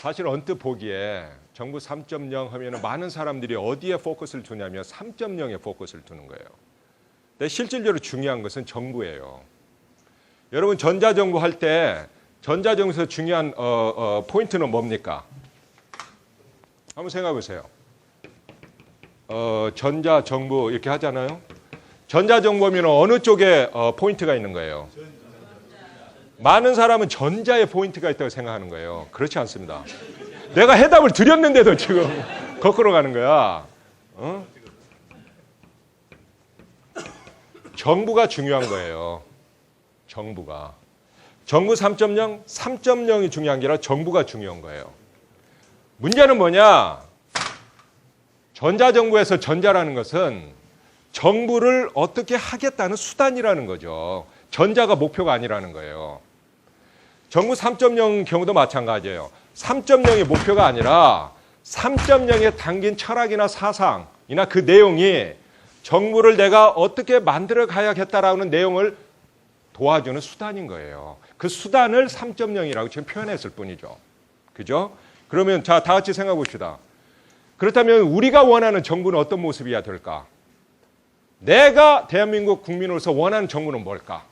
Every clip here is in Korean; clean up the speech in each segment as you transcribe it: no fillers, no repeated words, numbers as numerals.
사실 언뜻 보기에 정부 3.0 하면 많은 사람들이 어디에 포커스를 두냐면 3.0에 포커스를 두는 거예요. 근데 실질적으로 중요한 것은 정부예요. 여러분 전자정부 할 때 전자정부에서 중요한 포인트는 뭡니까? 한번 생각해 보세요. 전자정부 이렇게 하잖아요. 전자정부면 어느 쪽에 포인트가 있는 거예요? 많은 사람은 전자에 포인트가 있다고 생각하는 거예요. 그렇지 않습니다. 내가 해답을 드렸는데도 지금 거꾸로 가는 거야. 어? 정부가 중요한 거예요. 정부가. 정부 3.0, 3.0이 중요한 게 아니라 정부가 중요한 거예요. 문제는 뭐냐? 전자정부에서 전자라는 것은 정부를 어떻게 하겠다는 수단이라는 거죠. 전자가 목표가 아니라는 거예요. 정부 3.0 경우도 마찬가지예요. 3.0이 목표가 아니라 3.0에 담긴 철학이나 사상이나 그 내용이 정부를 내가 어떻게 만들어 가야겠다라는 내용을 도와주는 수단인 거예요. 그 수단을 3.0이라고 지금 표현했을 뿐이죠. 그죠? 그러면 자, 다 같이 생각해 봅시다. 그렇다면 우리가 원하는 정부는 어떤 모습이어야 될까? 내가 대한민국 국민으로서 원하는 정부는 뭘까?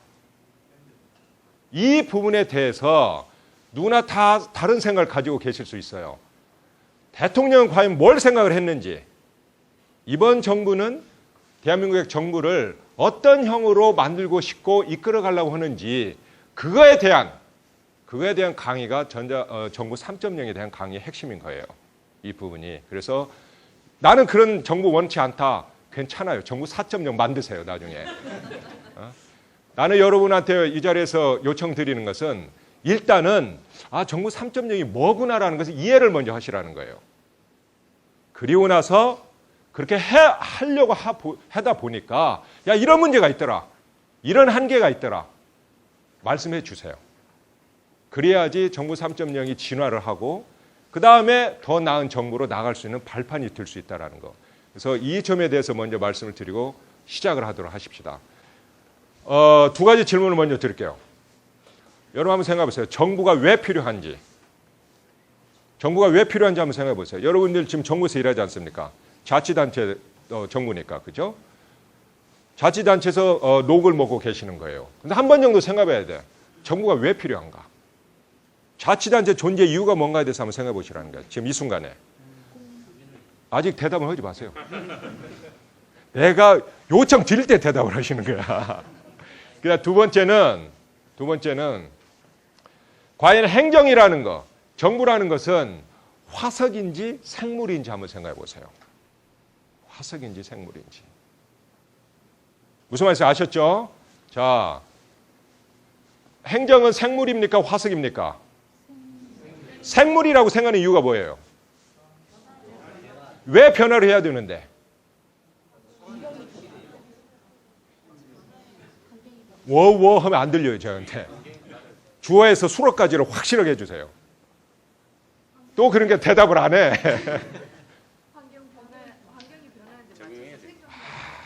이 부분에 대해서 누구나 다 다른 생각을 가지고 계실 수 있어요. 대통령은 과연 뭘 생각을 했는지, 이번 정부는 대한민국의 정부를 어떤 형으로 만들고 싶고 이끌어 가려고 하는지 그거에 대한 강의가 정부 3.0에 대한 강의의 핵심인 거예요. 이 부분이. 그래서 나는 그런 정부 원치 않다. 괜찮아요. 정부 4.0 만드세요. 나중에. 나는 여러분한테 이 자리에서 요청드리는 것은 일단은 정부 3.0이 뭐구나라는 것을 이해를 먼저 하시라는 거예요. 그리고 나서 그렇게 하려고 하다 보니까 이런 문제가 있더라. 이런 한계가 있더라. 말씀해 주세요. 그래야지 정부 3.0이 진화를 하고 그 다음에 더 나은 정부로 나갈 수 있는 발판이 될 수 있다는 거. 그래서 이 점에 대해서 먼저 말씀을 드리고 시작을 하도록 하십시다. 두 가지 질문을 먼저 드릴게요. 여러분 한번 생각해 보세요. 정부가 왜 필요한지. 정부가 왜 필요한지 한번 생각해 보세요. 여러분들 지금 정부에서 일하지 않습니까? 자치단체 정부니까. 그죠? 자치단체에서 녹을 먹고 계시는 거예요. 근데 한 번 정도 생각해야 돼. 정부가 왜 필요한가? 자치단체 존재 이유가 뭔가에 대해서 한번 생각해 보시라는 거예요. 지금 이 순간에. 아직 대답을 하지 마세요. 내가 요청 드릴 때 대답을 하시는 거야. 그다음 두 번째는 과연 행정이라는 거, 정부라는 것은 화석인지 생물인지 한번 생각해 보세요. 화석인지 생물인지. 무슨 말인지 아셨죠? 자, 행정은 생물입니까? 화석입니까? 생물이라고 생각하는 이유가 뭐예요? 왜 변화를 해야 되는데? 워워 하면 안 들려요, 저한테. 주어에서 수어까지를 확실하게 해주세요. 또 그러니까 대답을 안 해.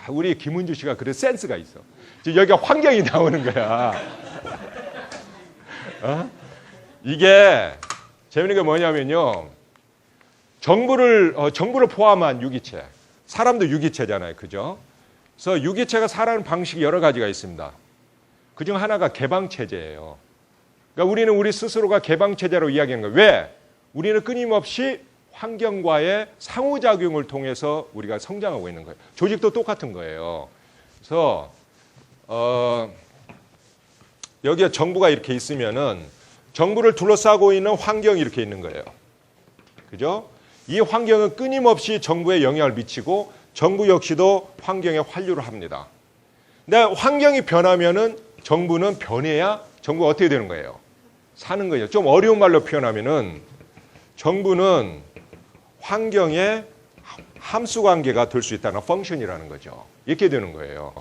우리 김은주 씨가 그래 센스가 있어. 지금 여기가 환경이 나오는 거야. 이게 재밌는 게 뭐냐면요. 정부를 포함한 유기체. 사람도 유기체잖아요. 그죠? 그래서 유기체가 살아가는 방식이 여러 가지가 있습니다. 그중 하나가 개방체제예요. 그러니까 우리는 우리 스스로가 개방체제로 이야기하는 거예요. 왜? 우리는 끊임없이 환경과의 상호작용을 통해서 우리가 성장하고 있는 거예요. 조직도 똑같은 거예요. 그래서 여기에 정부가 이렇게 있으면은 정부를 둘러싸고 있는 환경이 이렇게 있는 거예요. 그죠? 이 환경은 끊임없이 정부에 영향을 미치고 정부 역시도 환경에 환류를 합니다. 근데 환경이 변하면은 정부는 변해야 정부가 어떻게 되는 거예요? 사는 거예요. 좀 어려운 말로 표현하면은 정부는 환경의 함수관계가 될 수 있다는 펑션이라는 거죠. 이렇게 되는 거예요.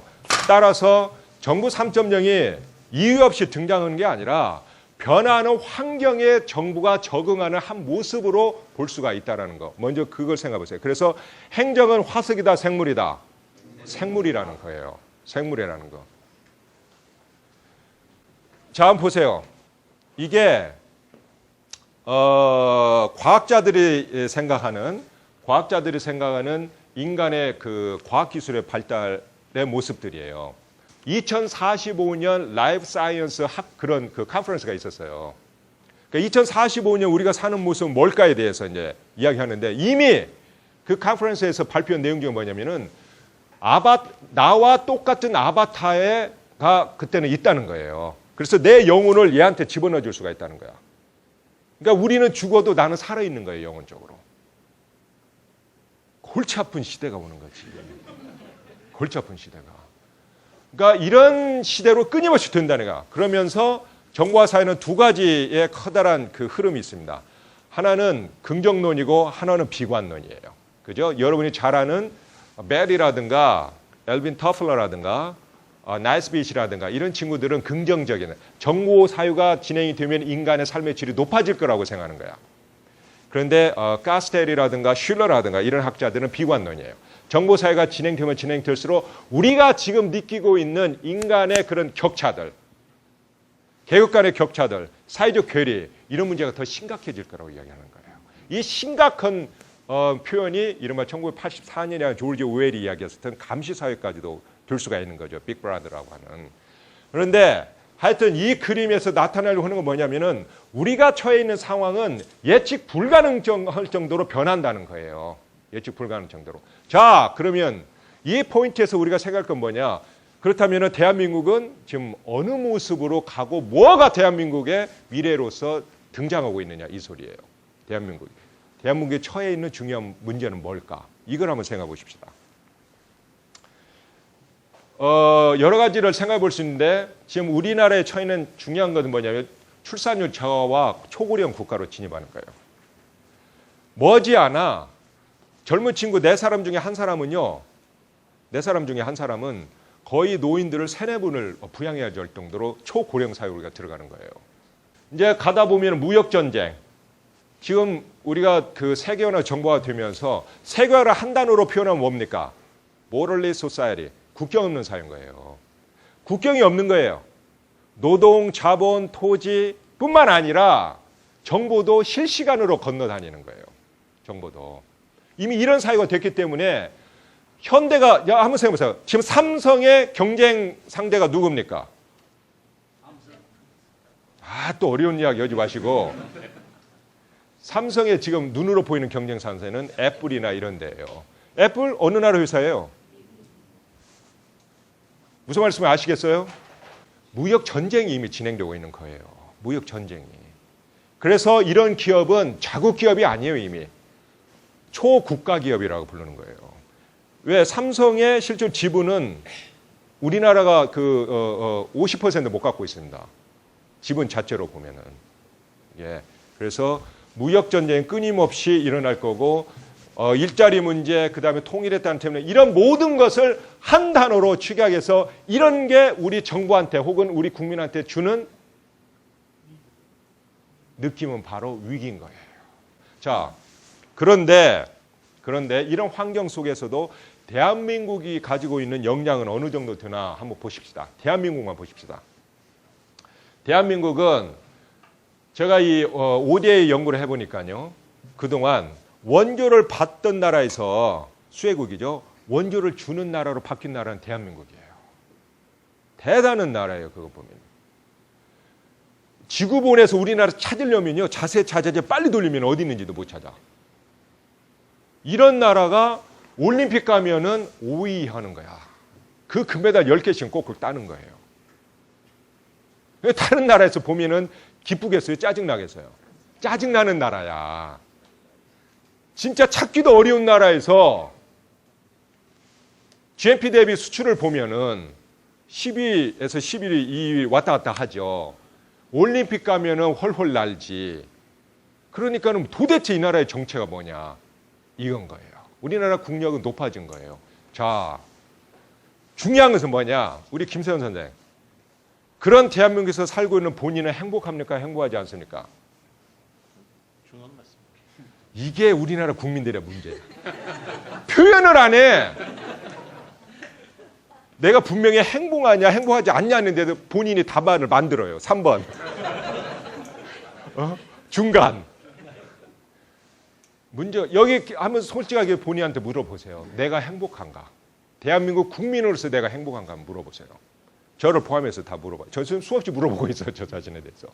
따라서 정부 3.0이 이유 없이 등장하는 게 아니라 변화하는 환경에 정부가 적응하는 한 모습으로 볼 수가 있다는 거. 먼저 그걸 생각해 보세요. 그래서 행정은 화석이다, 생물이다. 생물이라는 거예요. 생물이라는 거. 자, 한번 보세요. 이게 과학자들이 생각하는 인간의 그 과학기술의 발달의 모습들이에요. 2045년 라이프 사이언스 그런 그 컨퍼런스가 있었어요. 그러니까 2045년 우리가 사는 모습은 뭘까에 대해서 이제 이야기하는데 이미 그 컨퍼런스에서 발표한 내용 중에 뭐냐면은 나와 똑같은 아바타가 그때는 있다는 거예요. 그래서 내 영혼을 얘한테 집어넣어 줄 수가 있다는 거야. 그러니까 우리는 죽어도 나는 살아있는 거예요, 영혼적으로. 골치 아픈 시대가 오는 거지. 골치 아픈 시대가. 그러니까 이런 시대로 끊임없이 된다는 거야. 그러면서 정보화 사회는 두 가지의 커다란 그 흐름이 있습니다. 하나는 긍정론이고 하나는 비관론이에요. 그죠? 여러분이 잘 아는 벨이라든가 엘빈 터플러라든가 나이스빗이라든가 이런 친구들은 긍정적인 정보 사유가 진행이 되면 인간의 삶의 질이 높아질 거라고 생각하는 거야. 그런데 가스텔이라든가 슐러라든가 이런 학자들은 비관론이에요. 정보 사회가 진행되면 진행될수록 우리가 지금 느끼고 있는 인간의 그런 격차들, 계급 간의 격차들, 사회적 괴리 이런 문제가 더 심각해질 거라고 이야기하는 거예요. 이 심각한 표현이 이른바 1984년에 조지 오웰이 이야기했었던 감시사회까지도 될 수가 있는 거죠. 빅브라더라고 하는. 그런데 하여튼 이 그림에서 나타나려고 하는 건 뭐냐면은 우리가 처해 있는 상황은 예측 불가능할 정도로 변한다는 거예요. 예측 불가능 정도로. 자, 그러면 이 포인트에서 우리가 생각할 건 뭐냐? 그렇다면 대한민국은 지금 어느 모습으로 가고 뭐가 대한민국의 미래로서 등장하고 있느냐 이 소리예요. 대한민국에 처해 있는 중요한 문제는 뭘까? 이걸 한번 생각해 보십시다. 여러 가지를 생각해 볼 수 있는데 지금 우리나라에 처해 있는 중요한 것은 뭐냐면 출산율 저하와 초고령 국가로 진입하는 거예요. 머지않아 젊은 친구 4사람 중에 한 사람은요. 4사람 중에 한 사람은 거의 노인들을 3-4분을 부양해야 될 정도로 초고령 사회로 우리가 들어가는 거예요. 이제 가다 보면 무역전쟁. 지금 우리가 그 세계화나 정보화 되면서 세계화를 한 단어로 표현하면 뭡니까? Borderless society. 국경 없는 사회인 거예요. 국경이 없는 거예요. 노동, 자본, 토지뿐만 아니라 정보도 실시간으로 건너다니는 거예요. 정보도. 이미 이런 사회가 됐기 때문에 현대가, 한번 생각해보세요. 지금 삼성의 경쟁 상대가 누굽니까? 또 어려운 이야기 하지 마시고. 삼성의 지금 눈으로 보이는 경쟁 상대는 애플이나 이런 데예요. 애플 어느 나라 회사예요? 무슨 말씀을 아시겠어요? 무역 전쟁이 이미 진행되고 있는 거예요. 무역 전쟁이. 그래서 이런 기업은 자국 기업이 아니에요, 이미. 초국가 기업이라고 부르는 거예요. 왜? 삼성의 실질 지분은 우리나라가 50% 못 갖고 있습니다. 지분 자체로 보면은. 예. 그래서 무역 전쟁이 끊임없이 일어날 거고, 일자리 문제, 그 다음에 통일의 단 때문에 이런 모든 것을 한 단어로 축약해서 이런 게 우리 정부한테 혹은 우리 국민한테 주는 느낌은 바로 위기인 거예요. 자, 그런데 이런 환경 속에서도 대한민국이 가지고 있는 역량은 어느 정도 되나 한번 보십시다. 대한민국만 보십시다. 대한민국은 제가 이 ODA 연구를 해보니까요. 그동안 원조를 받던 나라에서 수혜국이죠. 원조를 주는 나라로 바뀐 나라는 대한민국이에요. 대단한 나라예요. 그거 보면. 지구본에서 우리나라 찾으려면요. 자재제 빨리 돌리면 어디 있는지도 못 찾아. 이런 나라가 올림픽 가면은 5위 하는 거야. 그 금메달 10개씩 꼭 따는 거예요. 다른 나라에서 보면은 기쁘겠어요? 짜증나겠어요? 짜증나는 나라야. 진짜 찾기도 어려운 나라에서 GNP 대비 수출을 보면은 10위에서 11위, 2위 왔다 갔다 하죠. 올림픽 가면은 헐헐 날지. 그러니까는 도대체 이 나라의 정체가 뭐냐? 이건 거예요. 우리나라 국력은 높아진 거예요. 자, 중요한 것은 뭐냐? 우리 김세현 선생. 그런 대한민국에서 살고 있는 본인은 행복합니까? 행복하지 않습니까? 이게 우리나라 국민들의 문제예요. 표현을 안 해. 내가 분명히 행복하냐 행복하지 않냐는데도 본인이 답안을 만들어요. 3번. 중간. 문제 여기 한번 솔직하게 본인한테 물어보세요. 내가 행복한가? 대한민국 국민으로서 내가 행복한가 한번 물어보세요. 저를 포함해서 다 물어봐요. 저 지금 수없이 물어보고 있어요. 저 자신에 대해서.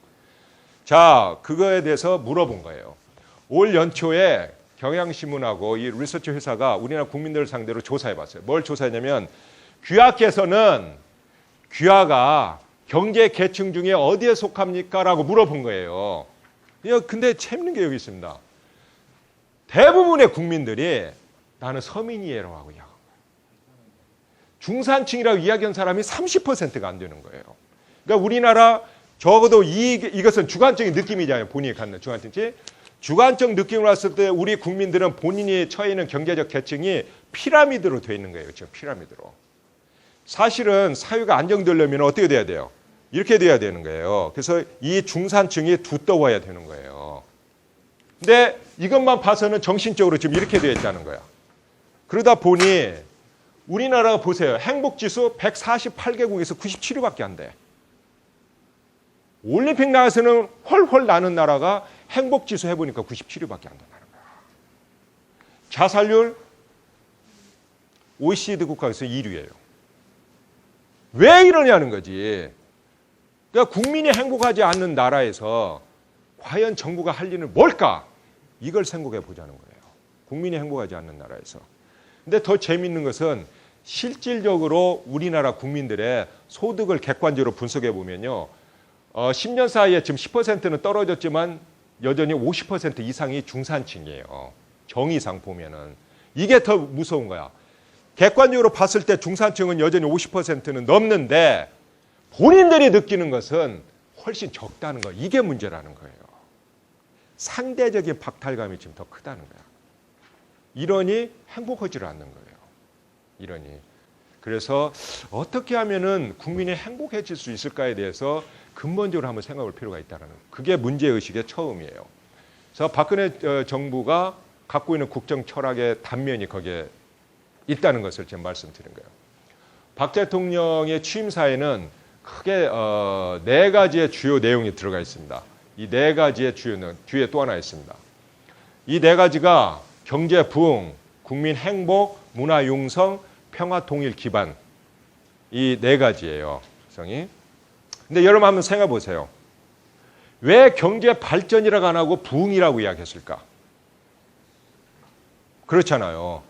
자, 그거에 대해서 물어본 거예요. 올 연초에 경향신문하고 이 리서치 회사가 우리나라 국민들을 상대로 조사해봤어요. 뭘 조사했냐면 귀하께서는 귀하가 경제 계층 중에 어디에 속합니까? 라고 물어본 거예요. 근데 재밌는 게 여기 있습니다. 대부분의 국민들이 나는 서민이에요 하고 이야기한 거예요. 중산층이라고 이야기한 사람이 30%가 안 되는 거예요. 그러니까 우리나라 적어도 이것은 주관적인 느낌이잖아요. 본인이 갖는 주관적인. 주관적 느낌을 봤을 때 우리 국민들은 본인이 처해 있는 경제적 계층이 피라미드로 되어 있는 거예요. 지금 피라미드로. 사실은 사회가 안정되려면 어떻게 돼야 돼요? 이렇게 돼야 되는 거예요. 그래서 이 중산층이 두터워야 되는 거예요. 근데 이것만 봐서는 정신적으로 지금 이렇게 되어 있다는 거야. 그러다 보니 우리나라가 보세요. 행복지수 148개국에서 97위밖에 안 돼. 올림픽 나가서는 훨훨 나는 나라가 행복지수 해보니까 97위밖에 안 된다는 거야. 자살률 OECD 국가에서 1위예요. 왜 이러냐는 거지. 그러니까 국민이 행복하지 않는 나라에서 과연 정부가 할 일은 뭘까? 이걸 생각해 보자는 거예요. 국민이 행복하지 않는 나라에서. 근데 더 재미있는 것은 실질적으로 우리나라 국민들의 소득을 객관적으로 분석해 보면요. 10년 사이에 지금 10%는 떨어졌지만 여전히 50% 이상이 중산층이에요. 정의상 보면은. 이게 더 무서운 거야. 객관적으로 봤을 때 중산층은 여전히 50%는 넘는데 본인들이 느끼는 것은 훨씬 적다는 거. 이게 문제라는 거예요. 상대적인 박탈감이 지금 더 크다는 거야. 이러니 행복하지를 않는 거예요. 이러니. 그래서 어떻게 하면은 국민이 행복해질 수 있을까에 대해서 근본적으로 한번 생각할 필요가 있다는 거예요. 그게 문제의식의 처음이에요. 그래서 박근혜 정부가 갖고 있는 국정 철학의 단면이 거기에 있다는 것을 지금 말씀드린 거예요. 박 대통령의 취임사에는 크게 4가지의 주요 내용이 들어가 있습니다. 이 4가지의 주요는 뒤에 또 하나 있습니다. 이 4가지가 경제 부흥, 국민 행복, 문화 융성, 평화 통일 기반 이 4가지예요. 성이. 근데 여러분 한번 생각해 보세요. 왜 경제 발전이라고 안 하고 부흥이라고 이야기했을까? 그렇잖아요.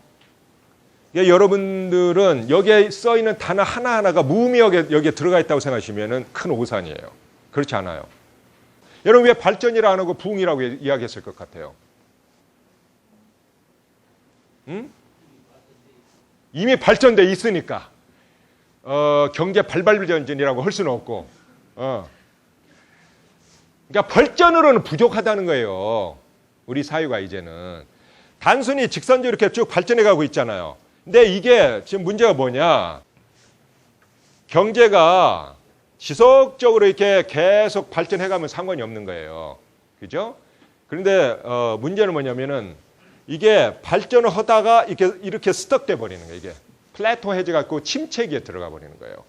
여러분들은 여기에 써 있는 단어 하나하나가 무의미하게 여기에 들어가 있다고 생각하시면 큰 오산이에요. 그렇지 않아요. 여러분 왜 발전이라 안 하고 부흥이라고 이야기했을 것 같아요? 이미 발전돼 있으니까 경제 발발전이라고 할 수는 없고 그러니까 발전으로는 부족하다는 거예요. 우리 사회가 이제는 단순히 직선적으로 이렇게 쭉 발전해 가고 있잖아요. 근데 이게 지금 문제가 뭐냐? 경제가 지속적으로 이렇게 계속 발전해 가면 상관이 없는 거예요. 그죠? 그런데 문제는 뭐냐면은 이게 발전을 하다가 이렇게 스떡돼 버리는 거예요. 이게 플래토 해제 갖고 침체기에 들어가 버리는 거예요.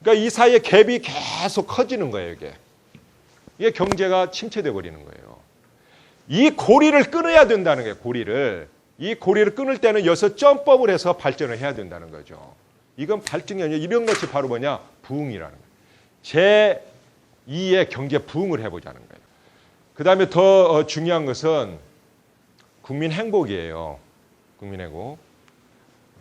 그러니까 이 사이에 갭이 계속 커지는 거예요. 이게 경제가 침체돼 버리는 거예요. 이 고리를 끊어야 된다는 거예요. 고리를. 이 고리를 끊을 때는 여기서 점법을 해서 발전을 해야 된다는 거죠. 이건 발전이 아니라 이런 것이 바로 뭐냐? 부흥이라는 거예요. 제2의 경제 부흥을 해보자는 거예요. 그 다음에 더 중요한 것은 국민 행복이에요. 국민 행복.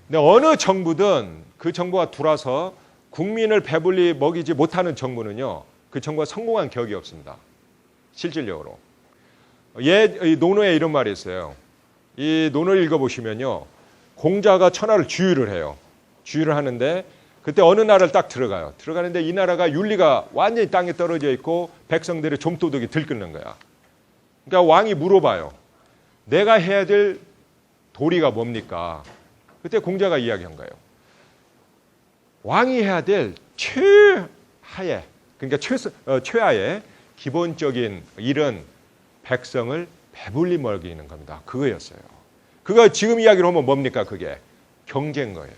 근데 어느 정부든 그 정부가 들어와서 국민을 배불리 먹이지 못하는 정부는요. 그 정부가 성공한 격이 없습니다. 실질적으로. 이 논어에 이런 말이 있어요. 이 논어를 읽어보시면요. 공자가 천하를 주유를 해요. 주유를 하는데 그때 어느 나라를 딱 들어가요. 들어가는데 이 나라가 윤리가 완전히 땅에 떨어져 있고 백성들의 좀도둑이 들끓는 거야. 그러니까 왕이 물어봐요. 내가 해야 될 도리가 뭡니까? 그때 공자가 이야기한 거예요. 왕이 해야 될 최하의, 그러니까 최하의 기본적인 일은 백성을 배불리 먹이는 겁니다. 그거였어요. 그거 지금 이야기로 하면 뭡니까? 그게 경제인 거예요.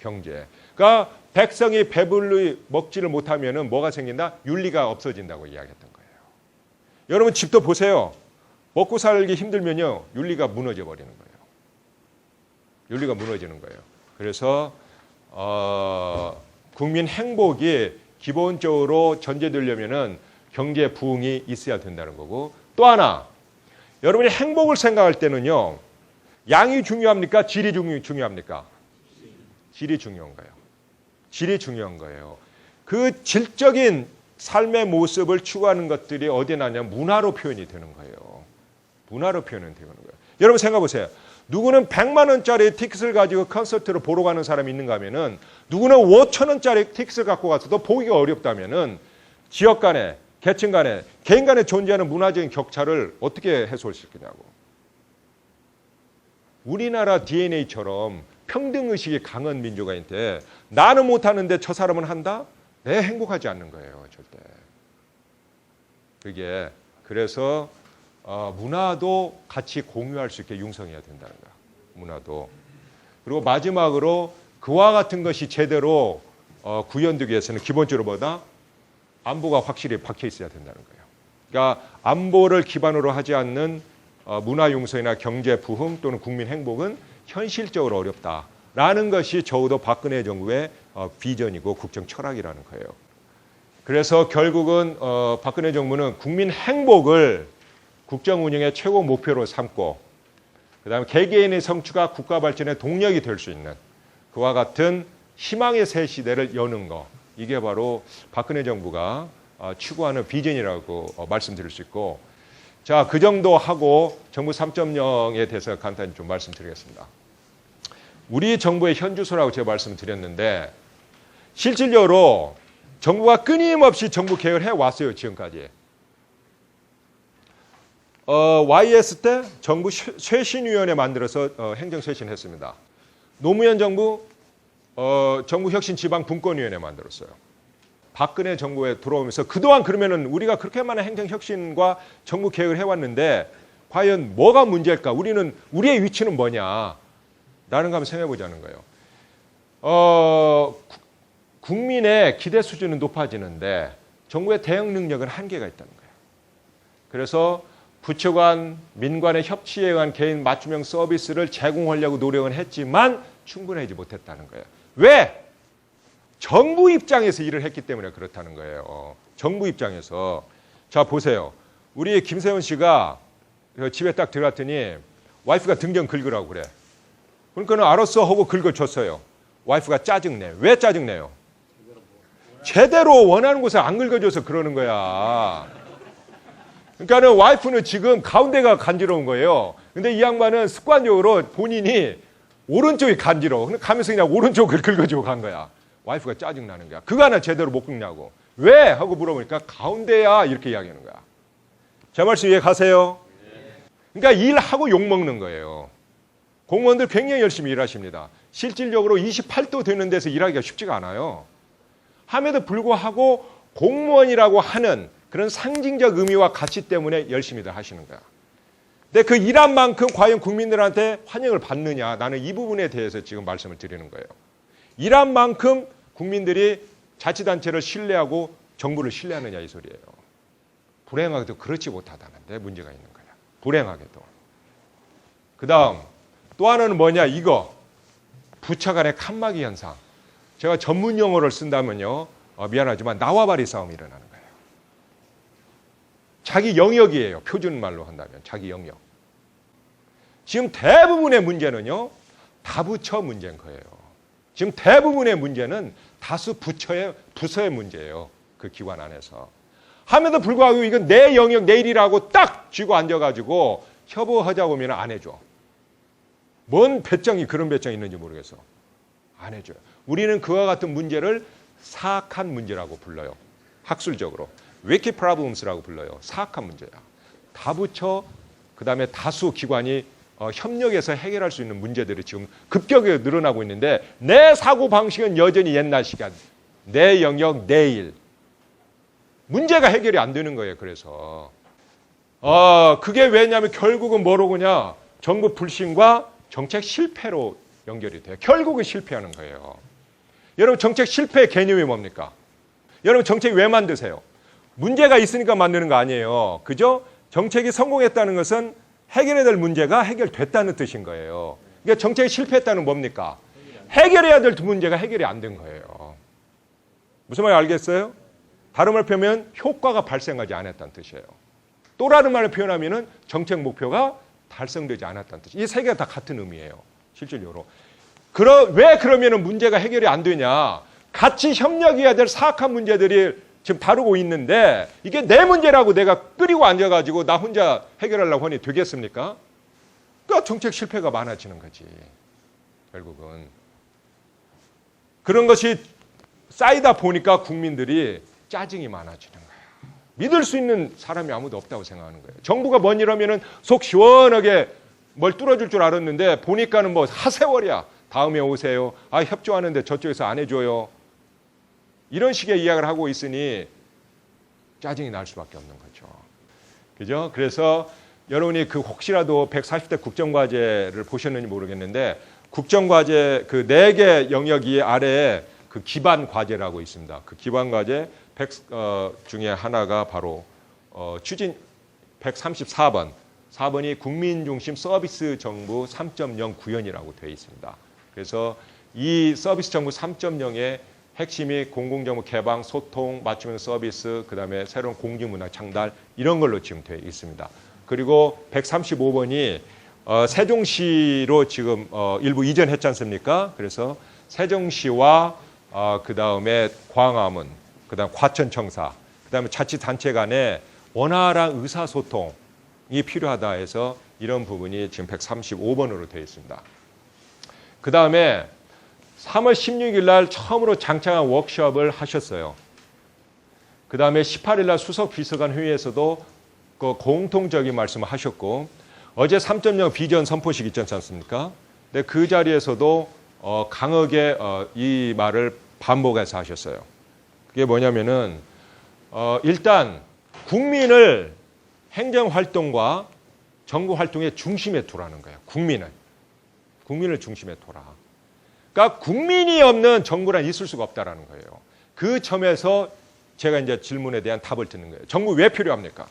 경제. 그러니까 백성이 배불리 먹지를 못하면은 뭐가 생긴다? 윤리가 없어진다고 이야기했던 거예요. 여러분 집도 보세요. 먹고 살기 힘들면요, 윤리가 무너져 버리는 거예요. 윤리가 무너지는 거예요. 그래서 국민 행복이 기본적으로 전제되려면은 경제 부흥이 있어야 된다는 거고, 또 하나, 여러분이 행복을 생각할 때는요, 양이 중요합니까? 질이 중요합니까? 질이 중요한 거예요. 질이 중요한 거예요. 그 질적인 삶의 모습을 추구하는 것들이 어디에 나냐면 문화로 표현이 되는 거예요. 문화로 표현이 되는 거예요. 여러분 생각해 보세요. 누구는 100만 원짜리 티켓을 가지고 콘서트를 보러 가는 사람이 있는가 하면은, 누구는 5천 원짜리 티켓을 갖고 가서도 보기가 어렵다면은, 지역 간에, 계층 간에, 개인 간에 존재하는 문화적인 격차를 어떻게 해소할 수 있겠냐고. 우리나라 DNA처럼 평등의식이 강한 민족인데, 나는 못하는데 저 사람은 한다? 내 행복하지 않는 거예요, 절대. 그게 그래서 문화도 같이 공유할 수 있게 융성해야 된다는 거야. 문화도. 그리고 마지막으로 그와 같은 것이 제대로 구현되기 위해서는 기본적으로 뭐다? 안보가 확실히 박혀 있어야 된다는 거예요. 그러니까 안보를 기반으로 하지 않는 문화 융성이나 경제 부흥 또는 국민 행복은 현실적으로 어렵다라는 것이 적어도 박근혜 정부의 비전이고 국정 철학이라는 거예요. 그래서 결국은 박근혜 정부는 국민 행복을 국정 운영의 최고 목표로 삼고, 그다음에 개개인의 성취가 국가 발전의 동력이 될 수 있는 그와 같은 희망의 새 시대를 여는 거, 이게 바로 박근혜 정부가 추구하는 비전이라고 말씀드릴 수 있고, 자, 그 정도 하고 정부 3.0에 대해서 간단히 좀 말씀드리겠습니다. 우리 정부의 현주소라고 제가 말씀드렸는데, 실질적으로 정부가 끊임없이 정부 개혁을 해왔어요, 지금까지. YS 때 정부 쇄신위원회 만들어서 행정쇄신했습니다. 노무현 정부 정부혁신지방분권위원회 만들었어요. 박근혜 정부에 들어오면서 그동안 그러면은 우리가 그렇게 많은 행정혁신과 정부 개혁을 해왔는데 과연 뭐가 문제일까? 우리의 위치는 뭐냐? 라는 거 한번 생각해 보자는 거예요. 국민의 기대 수준은 높아지는데 정부의 대응 능력은 한계가 있다는 거예요. 그래서 부처 간, 민관의 협치에 의한 개인 맞춤형 서비스를 제공하려고 노력은 했지만 충분하지 못했다는 거예요. 왜? 정부 입장에서 일을 했기 때문에 그렇다는 거예요. 정부 입장에서. 자, 보세요. 우리 김세훈 씨가 집에 딱 들어갔더니 와이프가 등 좀 긁으라고 그래. 그러니까는 알았어 하고 긁어줬어요. 와이프가 짜증내. 왜 짜증내요? 제대로 원하는 곳에 안 긁어줘서 그러는 거야. 그러니까는 와이프는 지금 가운데가 간지러운 거예요. 근데 이 양반은 습관적으로 본인이 오른쪽이 간지러워. 가면서 그냥 오른쪽을 긁어주고 간 거야. 와이프가 짜증나는 거야. 그거 하나 제대로 못 긁냐고. 왜? 하고 물어보니까 가운데야 이렇게 이야기하는 거야. 제 말씀 이해 가세요? 그러니까 일하고 욕먹는 거예요. 공무원들 굉장히 열심히 일하십니다. 실질적으로 28도 되는 데서 일하기가 쉽지가 않아요. 함에도 불구하고 공무원이라고 하는 그런 상징적 의미와 가치 때문에 열심히들 하시는 거야. 근데 그 일한 만큼 과연 국민들한테 환영을 받느냐, 나는 이 부분에 대해서 지금 말씀을 드리는 거예요. 일한 만큼 국민들이 자치단체를 신뢰하고 정부를 신뢰하느냐 이 소리예요. 불행하게도 그렇지 못하다는데 문제가 있는 거야. 불행하게도. 그 다음 또 하나는 뭐냐, 이거 부처 간의 칸막이 현상. 제가 전문 용어를 쓴다면요, 미안하지만 나와바리 싸움이 일어나는 거예요. 자기 영역이에요. 표준 말로 한다면 자기 영역. 지금 대부분의 문제는요, 다부처 문제인 거예요. 지금 대부분의 문제는 다수 부서의 문제예요. 그 기관 안에서. 함에도 불구하고 이건 내 영역, 내 일이라고 딱 쥐고 앉아가지고 협의하자고 하면 안 해줘. 뭔 배짱이 그런 배짱이 있는지 모르겠어. 안 해줘요. 우리는 그와 같은 문제를 사악한 문제라고 불러요. 학술적으로. 위키 프로블럼스라고 불러요. 사악한 문제야. 다부처, 그 다음에 다수 기관이 협력해서 해결할 수 있는 문제들이 지금 급격하게 늘어나고 있는데, 내 사고방식은 여전히 옛날 시간. 내 영역, 내 일. 문제가 해결이 안 되는 거예요. 그래서 그게 왜냐하면 결국은 뭐로구냐, 정부 불신과 정책 실패로 연결이 돼요. 결국은 실패하는 거예요. 여러분, 정책 실패의 개념이 뭡니까? 여러분, 정책 왜 만드세요? 문제가 있으니까 만드는 거 아니에요. 그죠? 정책이 성공했다는 것은 해결해야 될 문제가 해결됐다는 뜻인 거예요. 그러니까 정책이 실패했다는 뭡니까? 해결해야 될 문제가 해결이 안 된 거예요. 무슨 말인지 알겠어요? 다른 말로 표현하면 효과가 발생하지 않았다는 뜻이에요. 또 다른 말로 표현하면 정책 목표가 달성되지 않았다는 뜻이에요. 이 세 개가 다 같은 의미예요. 실질적으로. 왜 그러면 문제가 해결이 안 되냐? 같이 협력해야 될 사악한 문제들이 지금 다루고 있는데 이게 내 문제라고 내가 끌고 앉아가지고 나 혼자 해결하려고 하니 되겠습니까? 그러니까 정책 실패가 많아지는 거지. 결국은. 그런 것이 쌓이다 보니까 국민들이 짜증이 많아지는 거야. 믿을 수 있는 사람이 아무도 없다고 생각하는 거예요. 정부가 뭔 일하면은 속 시원하게 뭘 뚫어줄 줄 알았는데 보니까는 뭐 하세월이야. 다음에 오세요. 아, 협조하는데 저쪽에서 안 해줘요. 이런 식의 이야기를 하고 있으니 짜증이 날 수밖에 없는 거죠. 그죠? 그래서 여러분이 그 혹시라도 140대 국정과제를 보셨는지 모르겠는데 국정과제 그 4개 영역이 아래에 그 기반과제라고 있습니다. 그 기반과제 100 중에 하나가 바로 추진 134번. 4번이 국민중심 서비스 정부 3.0 구현이라고 되어 있습니다. 그래서 이 서비스 정부 3.0의 핵심이 공공정보 개방, 소통, 맞춤형 서비스, 그다음에 새로운 공중문화 창달 이런 걸로 지금 되어 있습니다. 그리고 135번이 세종시로 지금 일부 이전했지 않습니까? 그래서 세종시와 그다음에 광화문, 그다음 과천청사, 그다음에 자치단체 간의 원활한 의사소통이 필요하다 해서 이런 부분이 지금 135번으로 되어 있습니다. 그다음에 3월 16일 날 처음으로 장창한 워크숍을 하셨어요. 그다음에 18일 날 수석 비서관 회의에서도 그 공통적인 말씀을 하셨고 어제 3.0 비전 선포식 있지 않습니까? 근데 그 자리에서도 강하게 이 말을 반복해서 하셨어요. 그게 뭐냐면은 일단 국민을 행정활동과 정부활동의 중심에 두라는 거예요. 국민을 중심에 둬라. 그러니까 국민이 없는 정부란 있을 수가 없다라는 거예요. 그 점에서 제가 이제 질문에 대한 답을 듣는 거예요. 정부 왜 필요합니까?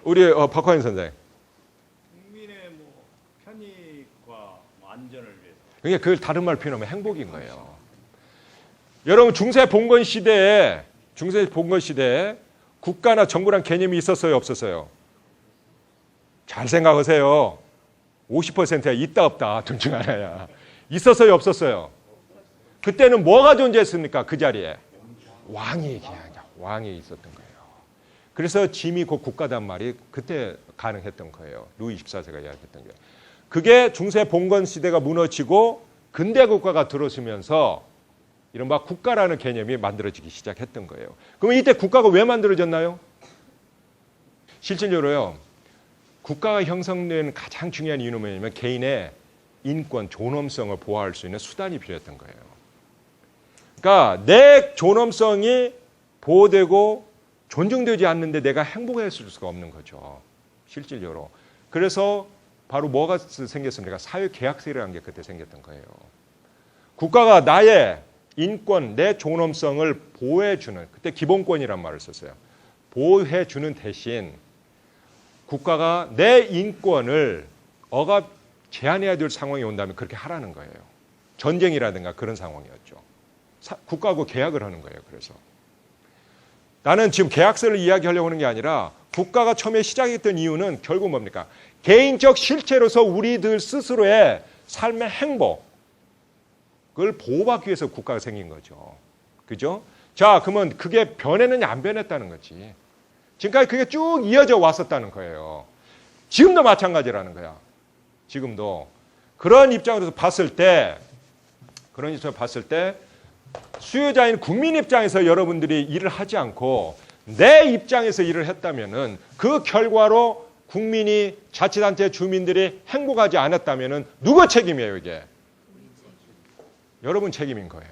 우리 박화인 선생님. 국민의 편익과 안전을 위해서. 그러니까 그걸 다른 말로 표현하면 행복인 거예요. 여러분 중세 봉건 시대에 국가나 정부란 개념이 있었어요, 없었어요? 잘 생각하세요. 50%야 있다 없다 둘 중 하나야. 있었어요, 없었어요? 그때는 뭐가 존재했습니까? 그 자리에 왕이 있었던 거예요. 그래서 짐이 곧 국가단 말이 그때 가능했던 거예요. 루이 14세가 이야기했던 게. 그게 중세 봉건 시대가 무너지고 근대 국가가 들어서면서 이른바 국가라는 개념이 만들어지기 시작했던 거예요. 그럼 이때 국가가 왜 만들어졌나요? 실질적으로요. 국가가 형성된 가장 중요한 이유는 뭐냐면 개인의 인권, 존엄성을 보호할 수 있는 수단이 필요했던 거예요. 그러니까 내 존엄성이 보호되고 존중되지 않는데 내가 행복했을 수가 없는 거죠. 실질적으로. 그래서 바로 뭐가 생겼습니까? 사회계약서라는 게 그때 생겼던 거예요. 국가가 나의 인권, 내 존엄성을 보호해주는, 그때 기본권이란 말을 썼어요. 보호해주는 대신 국가가 내 인권을 제한해야 될 상황이 온다면 그렇게 하라는 거예요. 전쟁이라든가 그런 상황이었죠. 국가하고 계약을 하는 거예요. 그래서 나는 지금 계약서를 이야기하려고 하는 게 아니라 국가가 처음에 시작했던 이유는 결국 뭡니까? 개인적 실체로서 우리들 스스로의 삶의 행복을 보호받기 위해서 국가가 생긴 거죠. 그죠? 자, 그러면 그게 변했느냐 안 변했다는 거지. 지금까지 그게 쭉 이어져 왔었다는 거예요. 지금도 마찬가지라는 거야. 지금도. 그런 입장으로서 봤을 때 수요자인 국민 입장에서 여러분들이 일을 하지 않고 내 입장에서 일을 했다면은 그 결과로 국민이 자치단체 주민들이 행복하지 않았다면은 누구 책임이에요, 이게? 여러분 책임인 거예요.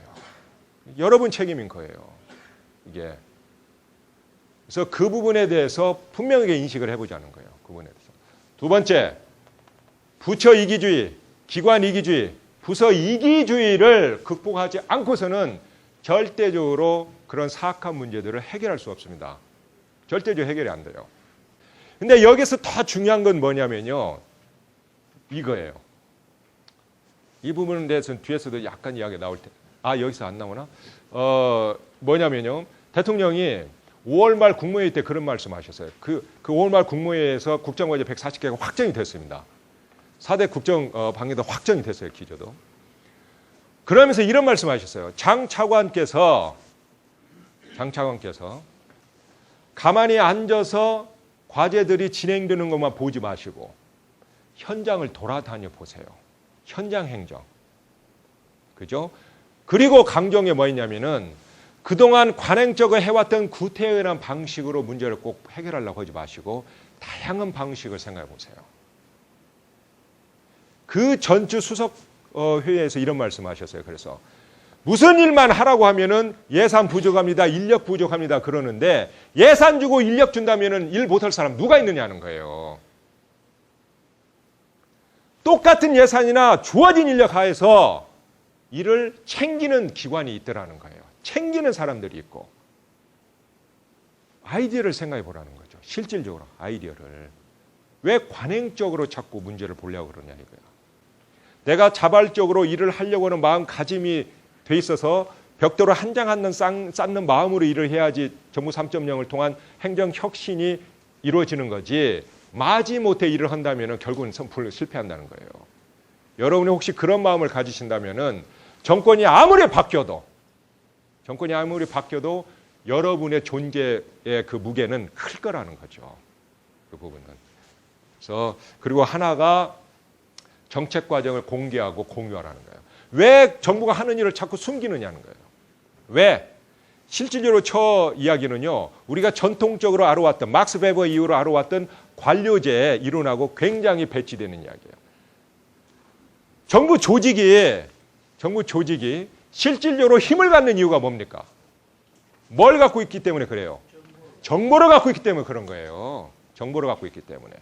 여러분 책임인 거예요. 이게. 그래서 그 부분에 대해서 분명하게 인식을 해보자는 거예요. 그 부분에 대해서. 두 번째, 부처 이기주의, 기관 이기주의, 부서 이기주의를 극복하지 않고서는 절대적으로 그런 사악한 문제들을 해결할 수 없습니다. 절대적으로 해결이 안 돼요. 근데 여기서 더 중요한 건 뭐냐면요. 이거예요. 이 부분에 대해서는 뒤에서도 약간 이야기가 나올 때. 여기서 안 나오나? 뭐냐면요. 대통령이 5월 말 국무회의 때 그런 말씀하셨어요. 그 5월 말 국무회의에서 국정과제 140개가 확정이 됐습니다. 4대 국정 방해도 확정이 됐어요. 기조도. 그러면서 이런 말씀하셨어요. 장 차관께서 가만히 앉아서 과제들이 진행되는 것만 보지 마시고 현장을 돌아다녀 보세요. 현장 행정. 그죠? 그리고 강조한 뭐 있냐면은 그동안 관행적으로 해왔던 구태의한 방식으로 문제를 꼭 해결하려고 하지 마시고 다양한 방식을 생각해 보세요. 그 전주 수석 회의에서 이런 말씀하셨어요. 그래서 무슨 일만 하라고 하면은 예산 부족합니다, 인력 부족합니다 그러는데 예산 주고 인력 준다면은 일 못할 사람 누가 있느냐는 거예요. 똑같은 예산이나 주어진 인력 하에서 일을 챙기는 기관이 있더라는 거예요. 챙기는 사람들이 있고 아이디어를 생각해 보라는 거죠. 실질적으로 아이디어를. 왜 관행적으로 자꾸 문제를 보려고 그러냐 이거야. 내가 자발적으로 일을 하려고 하는 마음가짐이 돼 있어서 벽돌을 한 장 한 장 쌓는 마음으로 일을 해야지 정부 3.0을 통한 행정혁신이 이루어지는 거지 마지못해 일을 한다면 결국은 실패한다는 거예요. 여러분이 혹시 그런 마음을 가지신다면 정권이 아무리 바뀌어도 여러분의 존재의 그 무게는 클 거라는 거죠. 그 부분은. 그래서 그리고 하나가 정책 과정을 공개하고 공유하라는 거예요. 왜 정부가 하는 일을 자꾸 숨기느냐는 거예요. 왜? 실질적으로 저 이야기는요. 우리가 전통적으로 알아왔던 막스 베버 이후로 알아왔던 관료제에 일어나고 굉장히 배치되는 이야기예요. 정부 조직이 실질적으로 힘을 갖는 이유가 뭡니까? 뭘 갖고 있기 때문에 그래요? 정보를 갖고 있기 때문에 그런 거예요. 정보를 갖고 있기 때문에.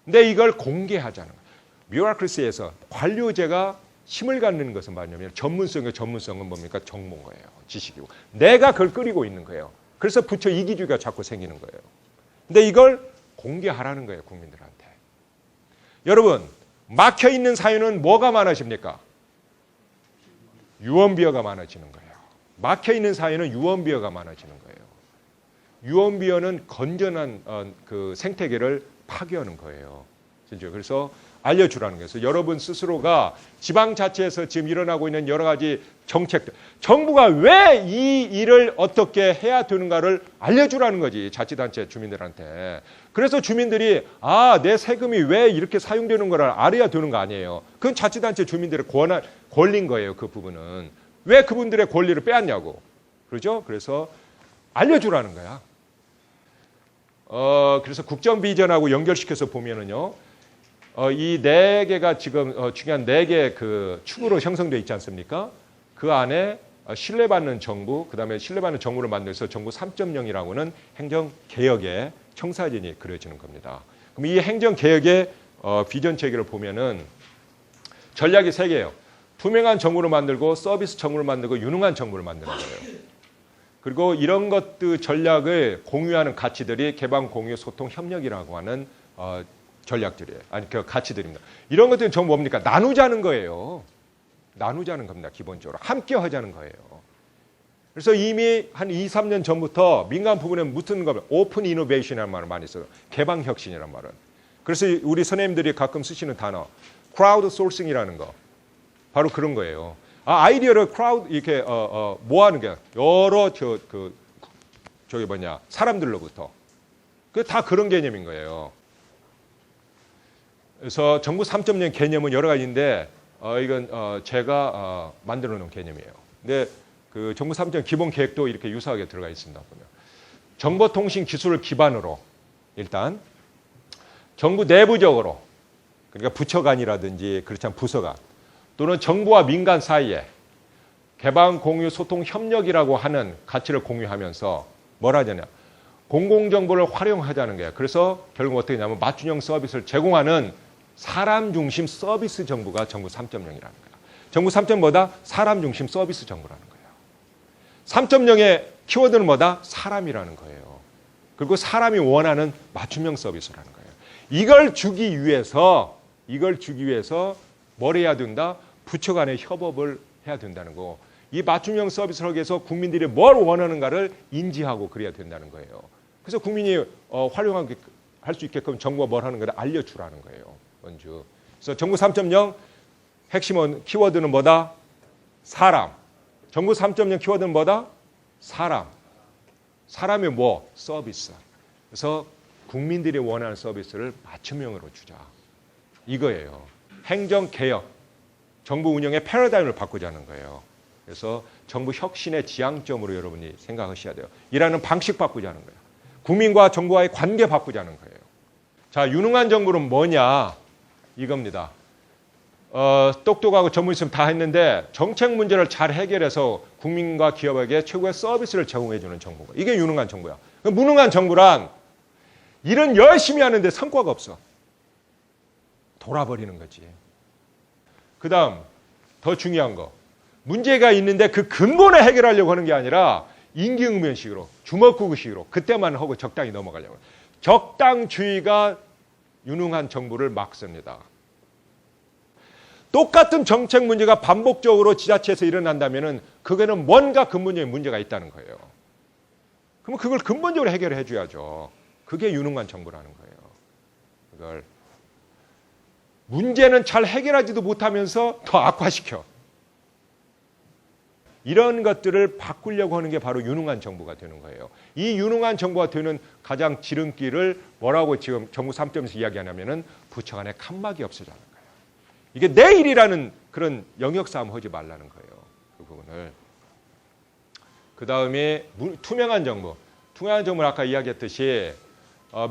근데 이걸 공개하자는 거예요. 뷰로크라시에서 관료제가 힘을 갖는 것은 뭐냐면 전문성은 뭡니까? 정보인 거예요. 지식이고. 내가 그걸 끌고 있는 거예요. 그래서 부처 이기주의가 자꾸 생기는 거예요. 근데 이걸 공개하라는 거예요. 국민들한테. 여러분 막혀있는 사유는 뭐가 많아집니까? 유언비어가 많아지는 거예요. 막혀있는 사유는 유언비어가 많아지는 거예요. 유언비어는 건전한 그 생태계를 파괴하는 거예요. 진짜. 그래서 알려주라는 거예요. 그래서 여러분 스스로가 지방자치에서 지금 일어나고 있는 여러 가지 정책들, 정부가 왜 이 일을 어떻게 해야 되는가를 알려주라는 거지. 자치단체 주민들한테. 그래서 주민들이 내 세금이 왜 이렇게 사용되는 거를 알아야 되는 거 아니에요. 그건 자치단체 주민들의 권리인 거예요. 그 부분은. 왜 그분들의 권리를 빼앗냐고. 그렇죠? 그래서 알려주라는 거야. 그래서 국정비전하고 연결시켜서 보면은요. 이 네 개가 지금 중요한 네 개 그 축으로 형성되어 있지 않습니까? 그 안에 신뢰받는 정부, 그다음에 신뢰받는 정부를 만들어서 정부 3.0이라고는 행정개혁의 청사진이 그려지는 겁니다. 그럼 이 행정개혁의 비전 체계를 보면은 전략이 세 개예요. 투명한 정부를 만들고 서비스 정부를 만들고 유능한 정부를 만드는 거예요. 그리고 이런 것들 전략을 공유하는 가치들이 개방, 공유, 소통, 협력이라고 하는 전략들이에요. 아니, 그 가치들입니다. 이런 것들은 전부 뭡니까? 나누자는 거예요. 나누자는 겁니다. 기본적으로. 함께 하자는 거예요. 그래서 이미 한 2, 3년 전부터 민간 부분에 묻는 거면 오픈 이노베이션이라는 말을 많이 써요. 개방 혁신이라는 말은. 그래서 우리 선생님들이 가끔 쓰시는 단어, 크라우드 소싱이라는 거. 바로 그런 거예요. 아이디어를 크라우드 이렇게 모아는 게 여러 사람들로부터. 그 다 그런 개념인 거예요. 그래서 정부 3.0 개념은 여러 가지인데 이건 제가 만들어 놓은 개념이에요. 근데 그 정부 3.0 기본 계획도 이렇게 유사하게 들어가 있습니다. 보면 정보통신 기술을 기반으로 일단 정부 내부적으로 그러니까 부처 간이라든지 그렇지 않은 부서 간 또는 정부와 민간 사이에 개방, 공유, 소통, 협력이라고 하는 가치를 공유하면서 뭘 하냐냐. 공공정보를 활용하자는 거예요. 그래서 결국 어떻게 하냐면 맞춤형 서비스를 제공하는 사람 중심 서비스 정부가 정부 3.0이라는 거예요. 정부 3.0보다 사람 중심 서비스 정부라는 거예요. 3.0의 키워드는 뭐다? 사람이라는 거예요. 그리고 사람이 원하는 맞춤형 서비스라는 거예요. 이걸 주기 위해서 뭘 해야 된다? 부처 간의 협업을 해야 된다는 거. 이 맞춤형 서비스를 하기 위해서 국민들이 뭘 원하는가를 인지하고 그래야 된다는 거예요. 그래서 국민이 활용하게 할 수 있게끔 정부가 뭘 하는 걸 알려주라는 거예요. 먼저. 그래서 정부 3.0 핵심은 키워드는 뭐다? 사람. 정부 3.0 키워드는 뭐다? 사람. 사람이 뭐? 서비스. 그래서 국민들이 원하는 서비스를 맞춤형으로 주자. 이거예요. 행정개혁, 정부 운영의 패러다임을 바꾸자는 거예요. 그래서 정부 혁신의 지향점으로 여러분이 생각하셔야 돼요. 일하는 방식 바꾸자는 거예요. 국민과 정부와의 관계 바꾸자는 거예요. 자, 유능한 정부는 뭐냐? 이겁니다. 똑똑하고 전문 있으면 다 했는데 정책 문제를 잘 해결해서 국민과 기업에게 최고의 서비스를 제공해 주는 정부가. 이게 유능한 정부야. 무능한 정부란 일은 열심히 하는데 성과가 없어. 돌아버리는 거지. 그다음 더 중요한 거. 문제가 있는데 그 근본을 해결하려고 하는 게 아니라 임기응변식으로 주먹구구식으로 그때만 하고 적당히 넘어가려고. 적당주의가 유능한 정부를 막습니다. 똑같은 정책 문제가 반복적으로 지자체에서 일어난다면 그거는 뭔가 근본적인 문제가 있다는 거예요. 그러면 그걸 근본적으로 해결해 줘야죠. 그게 유능한 정부라는 거예요. 그걸 문제는 잘 해결하지도 못하면서 더 악화시켜. 이런 것들을 바꾸려고 하는 게 바로 유능한 정부가 되는 거예요. 이 유능한 정부가 되는 가장 지름길을 뭐라고 지금 정부 3.0에서 이야기하냐면은 부처 간의 칸막이 없어지는 거예요. 이게 내 일이라는 그런 영역 싸움 하지 말라는 거예요. 그 부분을. 그 다음에 투명한 정부. 투명한 정부는 아까 이야기했듯이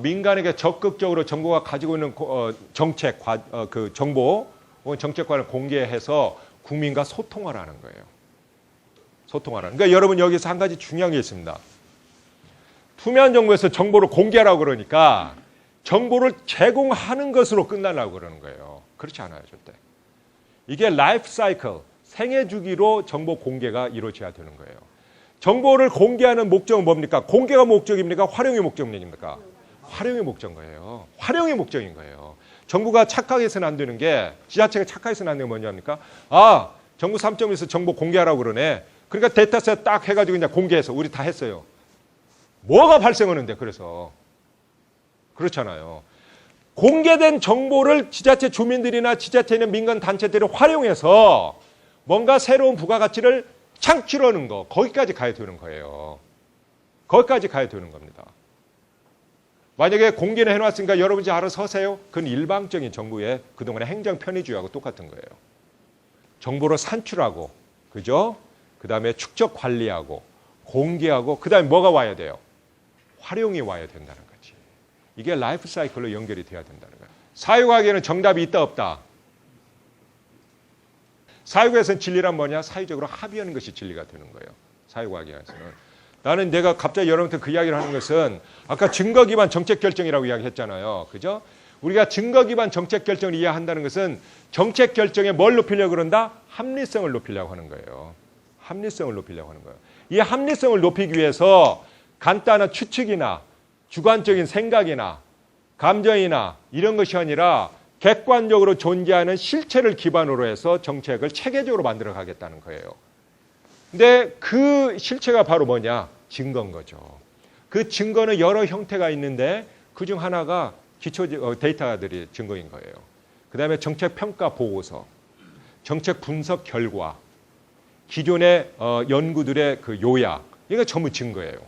민간에게 적극적으로 정부가 가지고 있는 정책, 그 정보, 정책관을 공개해서 국민과 소통하라는 거예요. 소통하라는. 그러니까 여러분 여기서 한 가지 중요한 게 있습니다. 투명한 정부에서 정보를 공개하라고 그러니까 정보를 제공하는 것으로 끝나려고 그러는 거예요. 그렇지 않아요, 절대. 이게 라이프 사이클, 생애 주기로 정보 공개가 이루어져야 되는 거예요. 정보를 공개하는 목적은 뭡니까? 공개가 목적입니까? 활용이 목적입니까? 활용의 목적인 거예요. 활용의 목적인 거예요. 정부가 착각해서는 안 되는 게, 지자체가 착각해서는 안 되는 게 뭐냐니까? 아, 정부 3.1에서 정보 공개하라고 그러네. 그러니까 데이터셋 딱 해가지고 그냥 공개해서 우리 다 했어요. 뭐가 발생하는데 그래서. 그렇잖아요. 공개된 정보를 지자체 주민들이나 지자체나 민간 단체들이 활용해서 뭔가 새로운 부가가치를 창출하는 거, 거기까지 가야 되는 거예요. 거기까지 가야 되는 겁니다. 만약에 공개는 해놨으니까 여러분이 알아서 하세요. 그건 일방적인 정부의 그동안의 행정 편의주의하고 똑같은 거예요. 정보를 산출하고, 그죠? 그 다음에 축적 관리하고, 공개하고, 그 다음에 뭐가 와야 돼요? 활용이 와야 된다는 거지. 이게 라이프 사이클로 연결이 돼야 된다는 거예요. 사회과학에는 정답이 있다 없다. 사회과학에서는 진리란 뭐냐? 사회적으로 합의하는 것이 진리가 되는 거예요. 사회과학에서는. 나는 내가 갑자기 여러분한테 그 이야기를 하는 것은 아까 증거 기반 정책 결정이라고 이야기했잖아요. 그죠? 우리가 증거 기반 정책 결정을 이해한다는 것은 정책 결정에 뭘 높이려고 그런다? 합리성을 높이려고 하는 거예요. 합리성을 높이려고 하는 거예요. 이 합리성을 높이기 위해서 간단한 추측이나 주관적인 생각이나 감정이나 이런 것이 아니라 객관적으로 존재하는 실체를 기반으로 해서 정책을 체계적으로 만들어 가겠다는 거예요. 근데 그 실체가 바로 뭐냐? 증거인 거죠. 그 증거는 여러 형태가 있는데 그중 하나가 기초 데이터들이 증거인 거예요. 그 다음에 정책 평가 보고서, 정책 분석 결과, 기존의 연구들의 그 요약, 이게 전부 증거예요.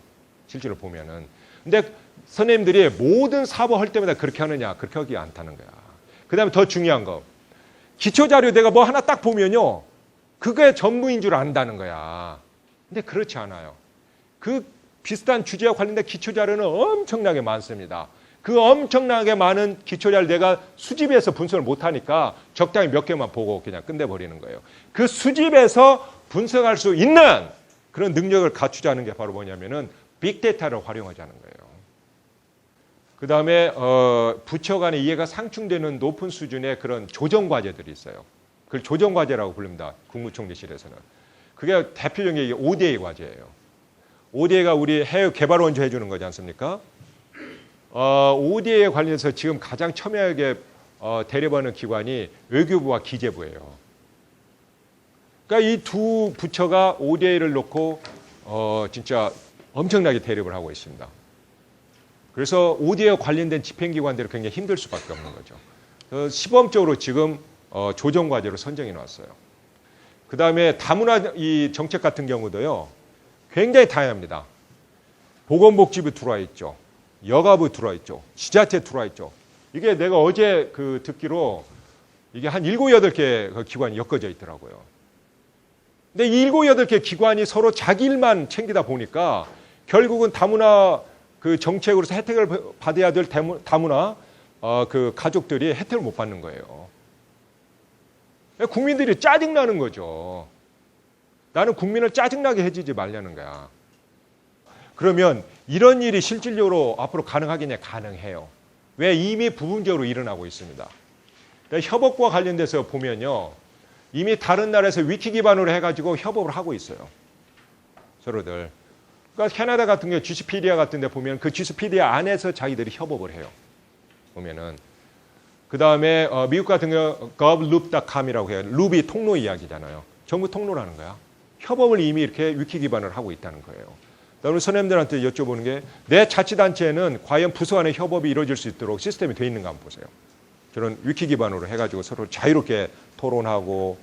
실제로 보면은. 근데 선생님들이 모든 사법 할 때마다 그렇게 하느냐? 그렇게 하지 않다는 거야. 그 다음에 더 중요한 거. 기초자료 내가 뭐 하나 딱 보면요. 그게 전부인 줄 안다는 거야. 근데 그렇지 않아요. 그 비슷한 주제와 관련된 기초자료는 엄청나게 많습니다. 그 엄청나게 많은 기초자료를 내가 수집해서 분석을 못하니까 적당히 몇 개만 보고 그냥 끝내버리는 거예요. 그 수집해서 분석할 수 있는 그런 능력을 갖추자는 게 바로 뭐냐면은 빅데이터를 활용하자는 거예요. 그 다음에 부처 간의 이해가 상충되는 높은 수준의 그런 조정 과제들이 있어요. 그걸 조정 과제라고 부릅니다. 국무총리실에서는. 그게 대표적인 게 ODA 과제예요. ODA가 우리 해외 개발 원조 해주는 거지 않습니까? ODA에 관련해서 지금 가장 첨예하게 대립하는 기관이 외교부와 기재부예요. 그러니까 이 두 부처가 ODA를 놓고 진짜 엄청나게 대립을 하고 있습니다. 그래서 ODA와 관련된 집행기관들이 굉장히 힘들 수밖에 없는 거죠. 시범적으로 지금 조정 과제로 선정해 놨어요. 그 다음에 다문화 이 정책 같은 경우도요, 굉장히 다양합니다. 보건복지부 들어와 있죠. 여가부 들어와 있죠. 지자체 들어와 있죠. 이게 내가 어제 듣기로 이게 한 7, 8개 기관이 엮어져 있더라고요. 근데 이 7, 8개 기관이 서로 자기 일만 챙기다 보니까 결국은 다문화 정책으로서 혜택을 받아야 될 다문화 가족들이 혜택을 못 받는 거예요. 국민들이 짜증나는 거죠. 나는 국민을 짜증나게 해주지 말라는 거야. 그러면 이런 일이 실질적으로 앞으로 가능하겠냐? 가능해요. 왜? 이미 부분적으로 일어나고 있습니다. 협업과 관련돼서 보면요, 이미 다른 나라에서 위키 기반으로 해가지고 협업을 하고 있어요. 서로들. 그러니까 캐나다 같은 경우 GCPDA 같은 데 보면 그 GCPDA 안에서 자기들이 협업을 해요. 보면은. 그 다음에 미국 같은 경우 govloop.com이라고 해요. 룹이 통로 이야기잖아요. 전부 통로라는 거야. 협업을 이미 이렇게 위키 기반을 하고 있다는 거예요. 우리 선생님들한테 여쭤보는 게 내 자치단체는 과연 부서 간의 협업이 이루어질 수 있도록 시스템이 되어 있는가 한번 보세요. 저런 위키 기반으로 해가지고 서로 자유롭게 토론하고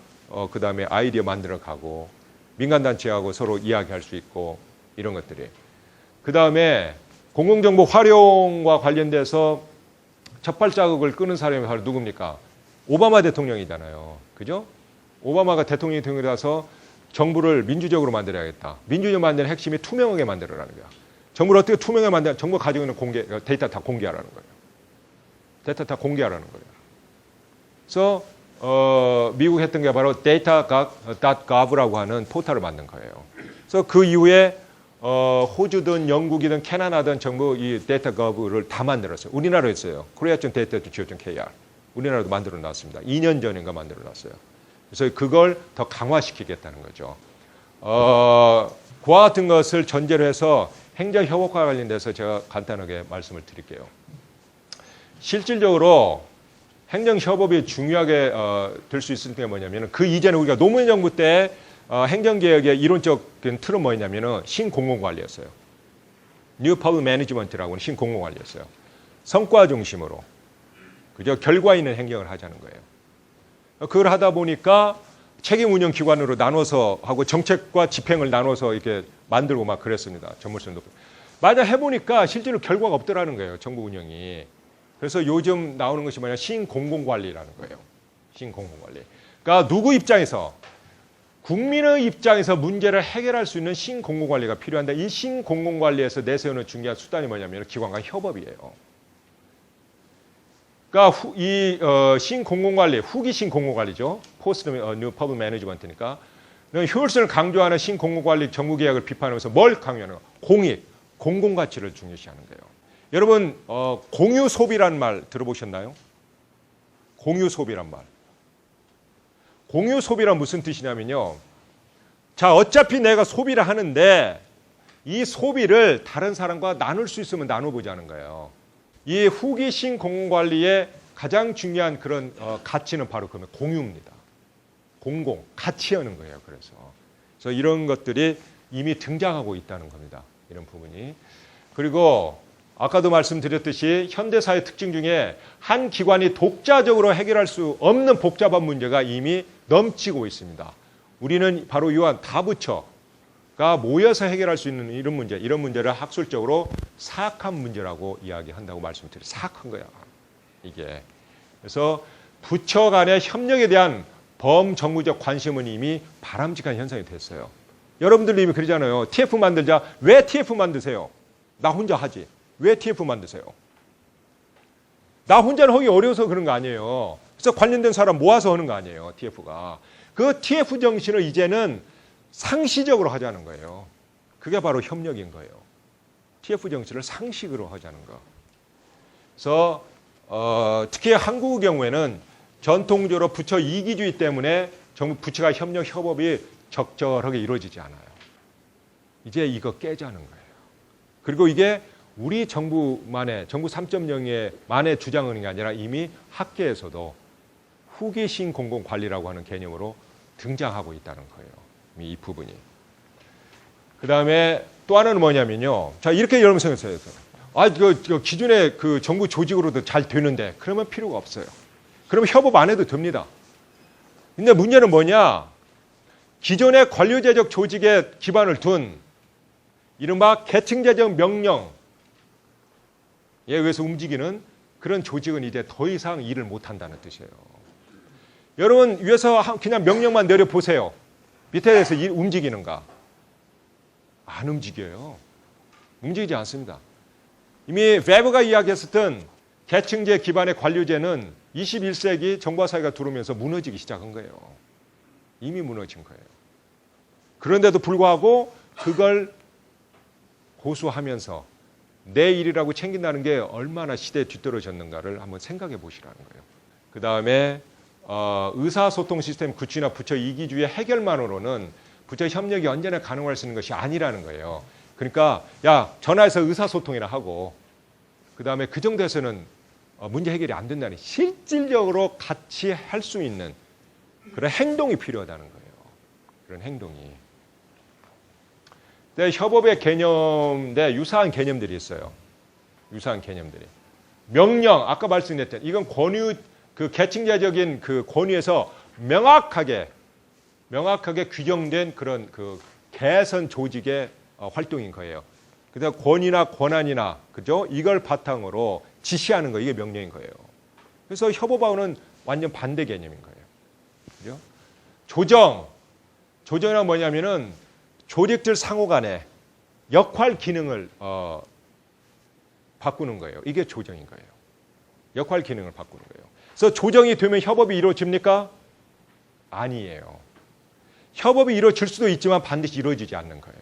그 다음에 아이디어 만들어가고 민간단체하고 서로 이야기할 수 있고 이런 것들이. 그 다음에 공공정보 활용과 관련돼서 첫 발자국을 끄는 사람이 바로 누굽니까? 오바마 대통령이잖아요. 그죠? 오바마가 대통령이 되면서 정부를 민주적으로 만들어야겠다. 민주적 만드는 핵심이 투명하게 만들어라는 거야. 정부를 어떻게 투명하게 만드냐? 정부가 가지고 있는 데이터 다 공개하라는 거예요. 데이터 다 공개하라는 거예요. 그래서 미국 했던 게 바로 data.gov라고 하는 포털을 만든 거예요. 그래서 그 이후에 호주든 영국이든 캐나다든 전부 이 data.gov를 다 만들었어요. 우리나라에 있어요. korea.data.go.kr. 우리나라도 만들어 놨습니다. 2년 전인가 만들어 놨어요. 그래서 그걸 더 강화시키겠다는 거죠. 그와 같은 것을 전제로 해서 행정협업과 관련돼서 제가 간단하게 말씀을 드릴게요. 실질적으로 행정협업이 중요하게 될 수 있을 게 뭐냐면 그 이전에 우리가 노무현 정부 때 행정개혁의 이론적인 틀은 뭐였냐면 신공공관리였어요. New Public Management라고 하는 신공공관리였어요. 성과 중심으로. 그죠? 결과 있는 행정을 하자는 거예요. 그걸 하다 보니까 책임 운영 기관으로 나눠서 하고 정책과 집행을 나눠서 이렇게 만들고 막 그랬습니다. 전문성도. 맞아 해보니까 실제로 결과가 없더라는 거예요. 정부 운영이. 그래서 요즘 나오는 것이 뭐냐 신공공관리라는 거예요. 신공공관리. 그러니까 누구 입장에서 국민의 입장에서 문제를 해결할 수 있는 신공공관리가 필요한데 이 신공공관리에서 내세우는 중요한 수단이 뭐냐면 기관과 협업이에요. 그러니까 이 신공공관리, 후기 신공공관리죠. 포스트 뉴 퍼블릭 매니지먼트니까 효율성을 강조하는 신공공관리 정부개혁을 비판하면서 뭘 강요하는 거? 공익, 공공가치를 중요시하는 거예요. 여러분 공유소비라는 말 들어보셨나요? 공유소비란 말. 공유소비란 무슨 뜻이냐면요. 자, 어차피 내가 소비를 하는데 이 소비를 다른 사람과 나눌 수 있으면 나눠보자는 거예요. 이 후기신 공공관리의 가장 중요한 그런 가치는 바로 그러면 공유입니다. 공공, 같이 하는 거예요. 그래서 이런 것들이 이미 등장하고 있다는 겁니다. 이런 부분이. 그리고 아까도 말씀드렸듯이 현대사회 특징 중에 한 기관이 독자적으로 해결할 수 없는 복잡한 문제가 이미 넘치고 있습니다. 우리는 바로 이러한 다부처가 모여서 해결할 수 있는 이런 문제를 학술적으로 사악한 문제라고 이야기한다고 말씀드려요. 사악한 거야, 이게. 그래서 부처 간의 협력에 대한 범정부적 관심은 이미 바람직한 현상이 됐어요. 여러분들도 이미 그러잖아요. TF 만들자. 왜 TF 만드세요? 나 혼자 하지. 왜 TF 만드세요? 나 혼자는 하기 어려워서 그런 거 아니에요. 그래서 관련된 사람 모아서 하는 거 아니에요. TF가. 그 TF 정신을 이제는 상시적으로 하자는 거예요. 그게 바로 협력인 거예요. TF 정신을 상식으로 하자는 거. 그래서 특히 한국의 경우에는 전통적으로 부처 이기주의 때문에 정부 부처가 협업이 적절하게 이루어지지 않아요. 이제 이거 깨자는 거예요. 그리고 이게 우리 정부만의 정부 3.0만의 주장하는 게 아니라 이미 학계에서도 후기신 공공관리라고 하는 개념으로 등장하고 있다는 거예요. 이미 이 부분이. 그 다음에 또 하나는 뭐냐면요. 자, 이렇게 여러분 생각하세요. 그 기존의 그 정부 조직으로도 잘 되는데 그러면 필요가 없어요. 그러면 협업 안 해도 됩니다. 근데 문제는 뭐냐? 기존의 관료제적 조직에 기반을 둔 이른바 계층제적 명령에 의해서 움직이는 그런 조직은 이제 더 이상 일을 못한다는 뜻이에요. 여러분 위에서 그냥 명령만 내려보세요. 밑에서 일 움직이는가? 안 움직여요. 움직이지 않습니다. 이미 웨버가 이야기했었던 계층제 기반의 관료제는 21세기 정보화 사회가 들어오면서 무너지기 시작한 거예요. 이미 무너진 거예요. 그런데도 불구하고 그걸 고수하면서 내 일이라고 챙긴다는 게 얼마나 시대에 뒤떨어졌는가를 한번 생각해 보시라는 거예요. 그 다음에 의사소통 시스템 구축이나 부처 이기주의 해결만으로는 부처 협력이 언제나 가능할 수 있는 것이 아니라는 거예요. 그러니까 야 전화해서 의사소통이나 하고 그 다음에 그 정도에서는 문제 해결이 안 된다니 실질적으로 같이 할 수 있는 그런 행동이 필요하다는 거예요. 그런 행동이. 근데 협업의 개념인데 유사한 개념들이 있어요. 유사한 개념들이. 명령, 아까 말씀드렸던 이건 권유, 그 계층제적인 그 권유에서 명확하게 규정된 그런 그 개선 조직의 활동인 거예요. 그래서 권위나 권한이나 그죠? 이걸 바탕으로 지시하는 거 이게 명령인 거예요. 그래서 협업하고는 완전 반대 개념인 거예요. 그죠? 조정이란 뭐냐면은 조직들 상호 간의 역할 기능을 바꾸는 거예요. 이게 조정인 거예요. 역할 기능을 바꾸는 거예요. 그래서 조정이 되면 협업이 이루어집니까? 아니에요. 협업이 이루어질 수도 있지만 반드시 이루어지지 않는 거예요.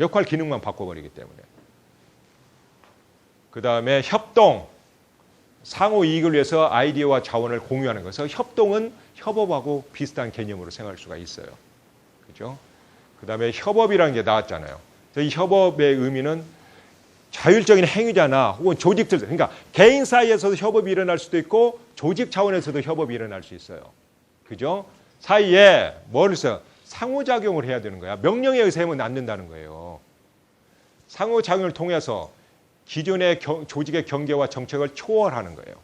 역할 기능만 바꿔버리기 때문에. 그 다음에 협동, 상호 이익을 위해서 아이디어와 자원을 공유하는 것에서 협동은 협업하고 비슷한 개념으로 생각할 수가 있어요. 그죠? 그 다음에 협업이라는 게 나왔잖아요. 이 협업의 의미는 자율적인 행위자나 혹은 조직들, 그러니까 개인 사이에서도 협업이 일어날 수도 있고 조직 차원에서도 협업이 일어날 수 있어요. 그죠? 사이에 뭘 써요? 상호작용을 해야 되는 거야. 명령에 의해서 하면 안 된다는 거예요. 상호작용을 통해서 기존의 조직의 경계와 정책을 초월하는 거예요.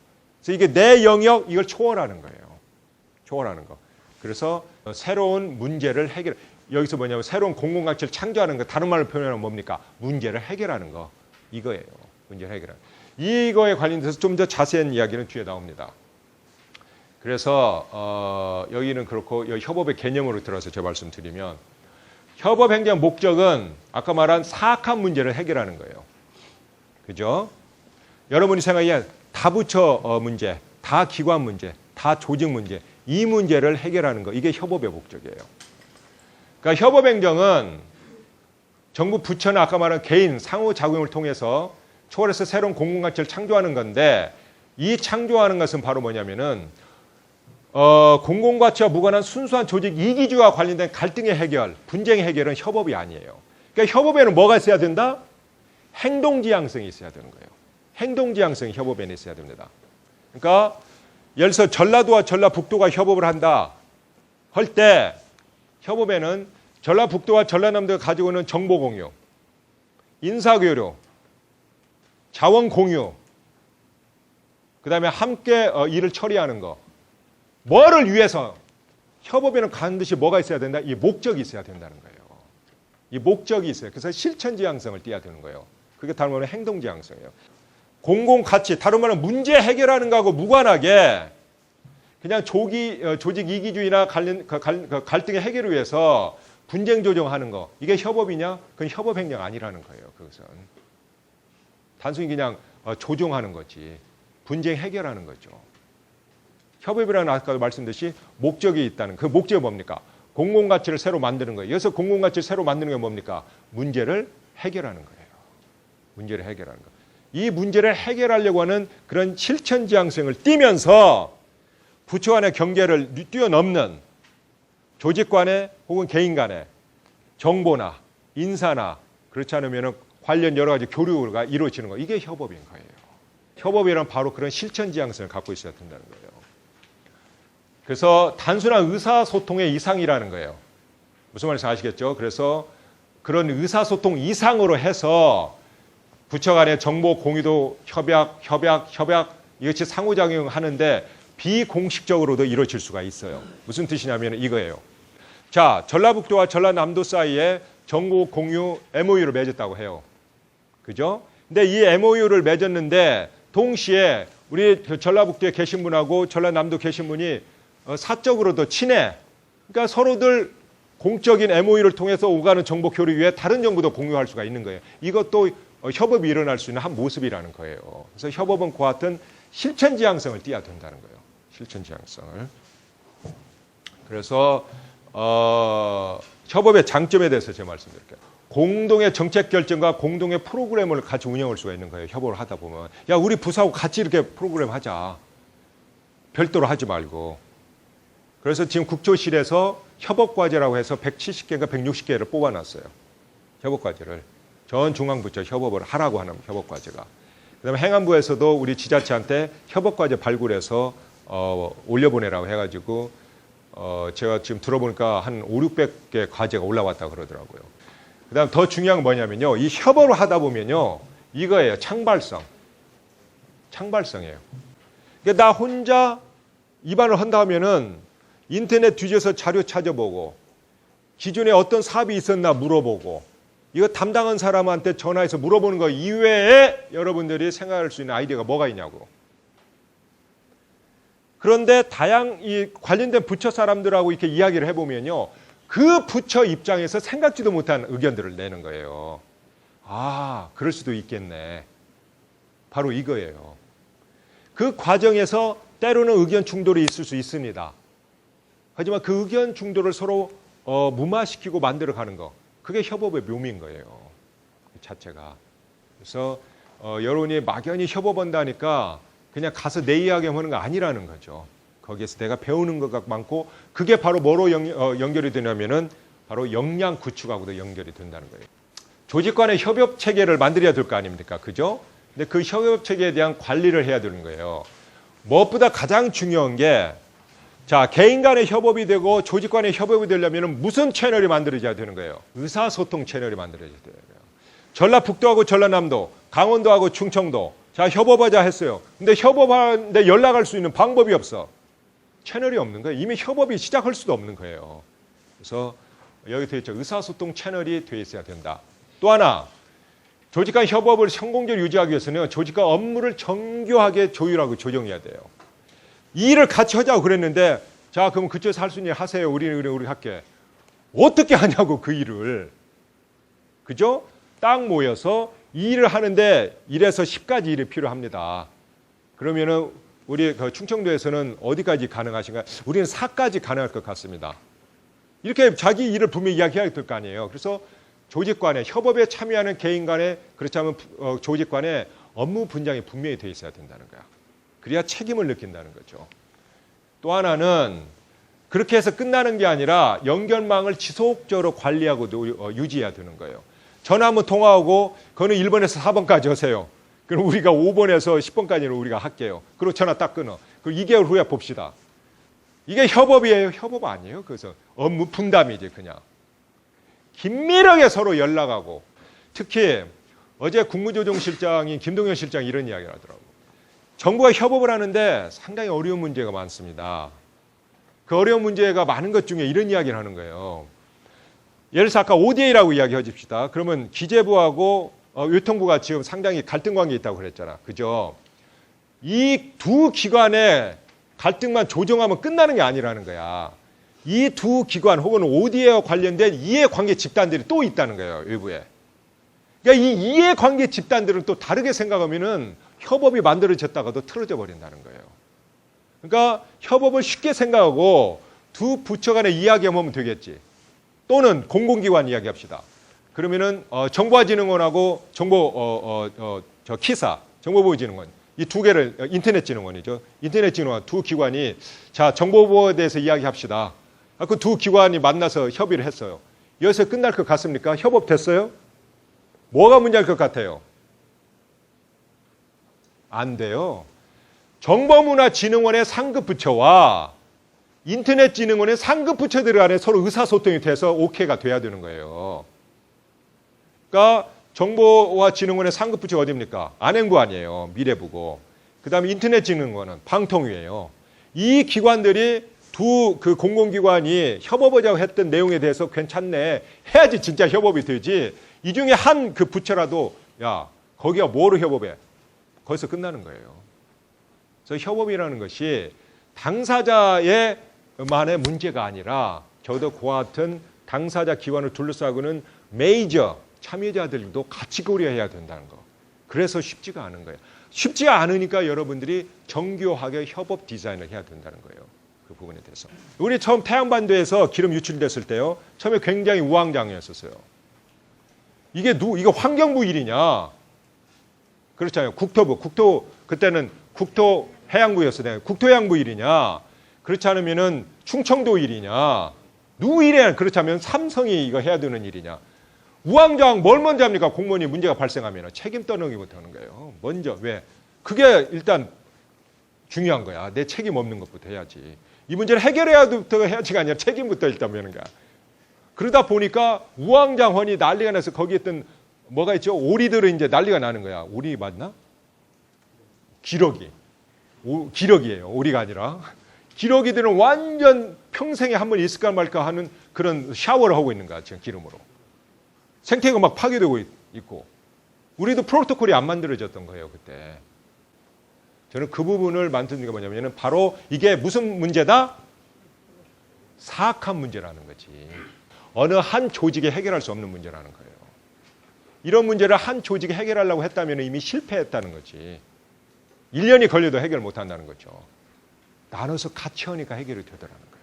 그래서 이게 내 영역, 이걸 초월하는 거예요. 초월하는 거. 그래서 새로운 문제를 해결, 여기서 뭐냐면 새로운 공공가치를 창조하는 거, 다른 말로 표현하면 뭡니까? 문제를 해결하는 거. 이거예요. 문제를 해결하는 거. 이거에 관련돼서 좀 더 자세한 이야기는 뒤에 나옵니다. 그래서 여기는 그렇고 여기 협업의 개념으로 들어서 제 말씀드리면 협업 행정 목적은 아까 말한 사악한 문제를 해결하는 거예요. 그죠? 여러분이 생각하기에 다 부처 문제, 다 기관 문제, 다 조직 문제, 이 문제를 해결하는 거, 이게 협업의 목적이에요. 그러니까 협업 행정은 정부 부처나 아까 말한 개인 상호작용을 통해서 초월해서 새로운 공공가치를 창조하는 건데 이 창조하는 것은 바로 뭐냐면은 공공가치와 무관한 순수한 조직 이기주의와 관련된 갈등의 해결, 분쟁의 해결은 협업이 아니에요. 그러니까 협업에는 뭐가 있어야 된다? 행동지향성이 있어야 되는 거예요. 행동지향성이 협업에는 있어야 됩니다. 그러니까 예를 들어서 전라도와 전라북도가 협업을 한다 할 때 협업에는 전라북도와 전라남도가 가지고 있는 정보 공유, 인사교류, 자원 공유, 그 다음에 함께 일을 처리하는 거. 뭐를 위해서? 협업에는 반드시 뭐가 있어야 된다? 이 목적이 있어야 된다는 거예요. 이 목적이 있어요. 그래서 실천지향성을 띠야 되는 거예요. 그게 다른 말로 행동지향성이에요. 공공가치, 다른 말로 문제 해결하는 거하고 무관하게 그냥 조직 이기주의나 갈등의 해결을 위해서 분쟁 조정하는 거, 이게 협업이냐? 그건 협업 행령 아니라는 거예요. 그것은 단순히 그냥 조정하는 거지, 분쟁 해결하는 거죠. 협업이라는 아까도 말씀드렸듯이 목적이 있다는, 그 목적이 뭡니까? 공공가치를 새로 만드는 거예요. 여기서 공공가치를 새로 만드는 게 뭡니까? 문제를 해결하는 거예요. 문제를 해결하는 거. 이 문제를 해결하려고 하는 그런 실천지향성을 띠면서 부처 간의 경계를 뛰어넘는 조직 간의 혹은 개인 간의 정보나 인사나 그렇지 않으면 관련 여러 가지 교류가 이루어지는 거. 이게 협업인 거예요. 협업이란 바로 그런 실천 지향성을 갖고 있어야 된다는 거예요. 그래서 단순한 의사소통의 이상이라는 거예요. 무슨 말인지 아시겠죠? 그래서 그런 의사소통 이상으로 해서 부처 간의 정보 공유도 협약 이것이 상호작용하는데 비공식적으로도 이루어질 수가 있어요. 무슨 뜻이냐면 이거예요. 자, 전라북도와 전라남도 사이에 정보 공유 MOU를 맺었다고 해요. 그죠? 근데 이 MOU를 맺었는데 동시에 우리 전라북도에 계신 분하고 전라남도 계신 분이 사적으로도 친해. 그러니까 서로들 공적인 MOU를 통해서 오가는 정보 교류 위에 다른 정보도 공유할 수가 있는 거예요. 이것도 협업이 일어날 수 있는 한 모습이라는 거예요. 그래서 협업은 그와 같은 실천 지향성을 띠어야 된다는 거예요. 실천 지향성을. 그래서 협업의 장점에 대해서 제가 말씀드릴게요. 공동의 정책 결정과 공동의 프로그램을 같이 운영할 수가 있는 거예요. 협업을 하다 보면. 야, 우리 부서하고 같이 이렇게 프로그램 하자. 별도로 하지 말고. 그래서 지금 국조실에서 협업과제라고 해서 170개인가 160개를 뽑아놨어요. 협업과제를. 전 중앙부처 협업을 하라고 하는 협업과제가. 그다음에 행안부에서도 우리 지자체한테 협업과제 발굴해서 올려보내라고 해가지고 제가 지금 들어보니까 한 500~600개 과제가 올라왔다 그러더라고요. 그다음 더 중요한 건 뭐냐면요. 이 협업을 하다 보면요. 이거예요. 창발성이에요. 그러니까 나 혼자 입안을 한다 하면은 인터넷 뒤져서 자료 찾아보고 기존에 어떤 사업이 있었나 물어보고 이거 담당한 사람한테 전화해서 물어보는 거 이외에 여러분들이 생각할 수 있는 아이디어가 뭐가 있냐고. 그런데 이 관련된 부처 사람들하고 이렇게 이야기를 해보면요. 그 부처 입장에서 생각지도 못한 의견들을 내는 거예요. 아, 그럴 수도 있겠네. 바로 이거예요. 그 과정에서 때로는 의견 충돌이 있을 수 있습니다. 하지만 그 의견 충돌을 서로 무마시키고 만들어가는 거. 그게 협업의 묘미인 거예요. 그 자체가. 그래서 여러분이 막연히 협업한다니까 그냥 가서 내 이야기 하는 거 아니라는 거죠. 거기에서 내가 배우는 것가 많고 그게 바로 뭐로 연결이 되냐면은 바로 역량 구축하고도 연결이 된다는 거예요. 조직 간의 협업 체계를 만들어야 될 거 아닙니까? 그죠? 근데 그 협업 체계에 대한 관리를 해야 되는 거예요. 무엇보다 가장 중요한 게 자, 개인 간의 협업이 되고 조직 간의 협업이 되려면 무슨 채널이 만들어져야 되는 거예요? 의사소통 채널이 만들어져야 돼요. 전라북도하고 전라남도, 강원도하고 충청도. 자, 협업하자 했어요. 근데 협업하는데 연락할 수 있는 방법이 없어. 채널이 없는 거예요. 이미 협업이 시작할 수도 없는 거예요. 그래서 여기 되어 있죠. 의사소통 채널이 되어 있어야 된다. 또 하나, 조직 간 협업을 성공적으로 유지하기 위해서는 조직 간 업무를 정교하게 조율하고 조정해야 돼요. 이 일을 같이 하자고 그랬는데 자, 그럼 그쪽에서 할 수 있는 일 하세요. 우리 할게. 어떻게 하냐고 그 일을. 그죠? 딱 모여서 이 일을 하는데 1에서 10가지 일이 필요합니다. 그러면은 우리 그 충청도에서는 어디까지 가능하신가요? 우리는 4까지 가능할 것 같습니다. 이렇게 자기 일을 분명히 이야기해야 될 거 아니에요. 그래서 조직 간에 협업에 참여하는 개인 간에 그렇지 않으면 조직 간에 업무 분장이 분명히 되어 있어야 된다는 거야. 그래야 책임을 느낀다는 거죠. 또 하나는 그렇게 해서 끝나는 게 아니라 연결망을 지속적으로 관리하고 유지해야 되는 거예요. 전화 한번 통화하고 그거는 1번에서 4번까지 하세요. 그럼 우리가 5번에서 10번까지는 우리가 할게요. 그리고 전화 딱 끊어. 그리고 2개월 후에 봅시다. 이게 협업이에요? 협업 아니에요? 그래서 업무 분담이지 그냥. 긴밀하게 서로 연락하고 특히 어제 국무조정실장인 김동연 실장이 이런 이야기를 하더라고요. 정부가 협업을 하는데 상당히 어려운 문제가 많습니다. 그 어려운 문제가 많은 것 중에 이런 이야기를 하는 거예요. 예를 들어서 아까 ODA라고 이야기해 줍시다. 그러면 기재부하고 교통부가 지금 상당히 갈등 관계에 있다고 그랬잖아. 그죠? 이 두 기관의 갈등만 조정하면 끝나는 게 아니라는 거야. 이 두 기관 혹은 ODA와 관련된 이해관계 집단들이 또 있다는 거예요. 외부에. 그러니까 이 이해관계 집단들은 또 다르게 생각하면은 협업이 만들어졌다가도 틀어져 버린다는 거예요. 그러니까 협업을 쉽게 생각하고 두 부처 간의 이야기하면 되겠지. 또는 공공기관 이야기합시다. 그러면은 정보화진흥원하고 키사, 정보보호진흥원 이 두 개를 인터넷진흥원이죠. 인터넷진흥원 두 기관이 자 정보보호에 대해서 이야기합시다. 그 두 기관이 만나서 협의를 했어요. 여기서 끝날 것 같습니까? 협업 됐어요? 뭐가 문제일 것 같아요? 안 돼요. 정보문화진흥원의 상급 부처와 인터넷진흥원의 상급 부처들 간에 서로 의사소통이 돼서 오케이가 돼야 되는 거예요. 그러니까 정보와 진흥원의 상급 부처가 어디입니까? 안행부 아니에요. 미래부고. 그 다음에 인터넷진흥원은 방통위예요. 이 기관들이 두 그 공공기관이 협업하자고 했던 내용에 대해서 괜찮네 해야지 진짜 협업이 되지. 이 중에 한 그 부처라도 야 거기가 뭐로 협업해? 거기서 끝나는 거예요. 그래서 협업이라는 것이 당사자의 만의 문제가 아니라 저도 그와 같은 당사자 기관을 둘러싸고는 메이저 참여자들도 같이 고려해야 된다는 거. 그래서 쉽지가 않은 거예요. 쉽지 않으니까 여러분들이 정교하게 협업 디자인을 해야 된다는 거예요. 그 부분에 대해서. 우리 처음 태양반도에서 기름 유출됐을 때요. 처음에 굉장히 우왕좌왕이었어요. 이거 환경부 일이냐? 그렇잖아요. 그때는 국토해양부였어요. 국토해양부 일이냐? 그렇지 않으면은 충청도 일이냐? 누구 일이냐? 그렇지 않으면 삼성이 이거 해야 되는 일이냐? 우왕좌왕 뭘 먼저 합니까? 공무원이 문제가 발생하면 책임 떠넘기부터 하는 거예요. 먼저. 왜? 그게 일단 중요한 거야. 내 책임 없는 것부터 해야지. 이 문제를 해결해야부터 해야지가 아니라 책임부터 일단 매는 거야. 그러다 보니까 우왕좌왕이 난리가 나서 거기에 있던 뭐가 있죠? 오리들은 이제 난리가 나는 거야. 오리 맞나? 기러기예요. 오리가 아니라. 기러기들은 완전 평생에 한 번 있을까 말까 하는 그런 샤워를 하고 있는 거야. 지금 기름으로. 생태계가 막 파괴되고 있고. 우리도 프로토콜이 안 만들어졌던 거예요. 그때. 저는 그 부분을 만드는 게 뭐냐면 바로 이게 무슨 문제다? 사악한 문제라는 거지. 어느 한 조직이 해결할 수 없는 문제라는 거예요. 이런 문제를 한 조직이 해결하려고 했다면 이미 실패했다는 거지. 1년이 걸려도 해결 못 한다는 거죠. 나눠서 같이 하니까 해결이 되더라는 거야.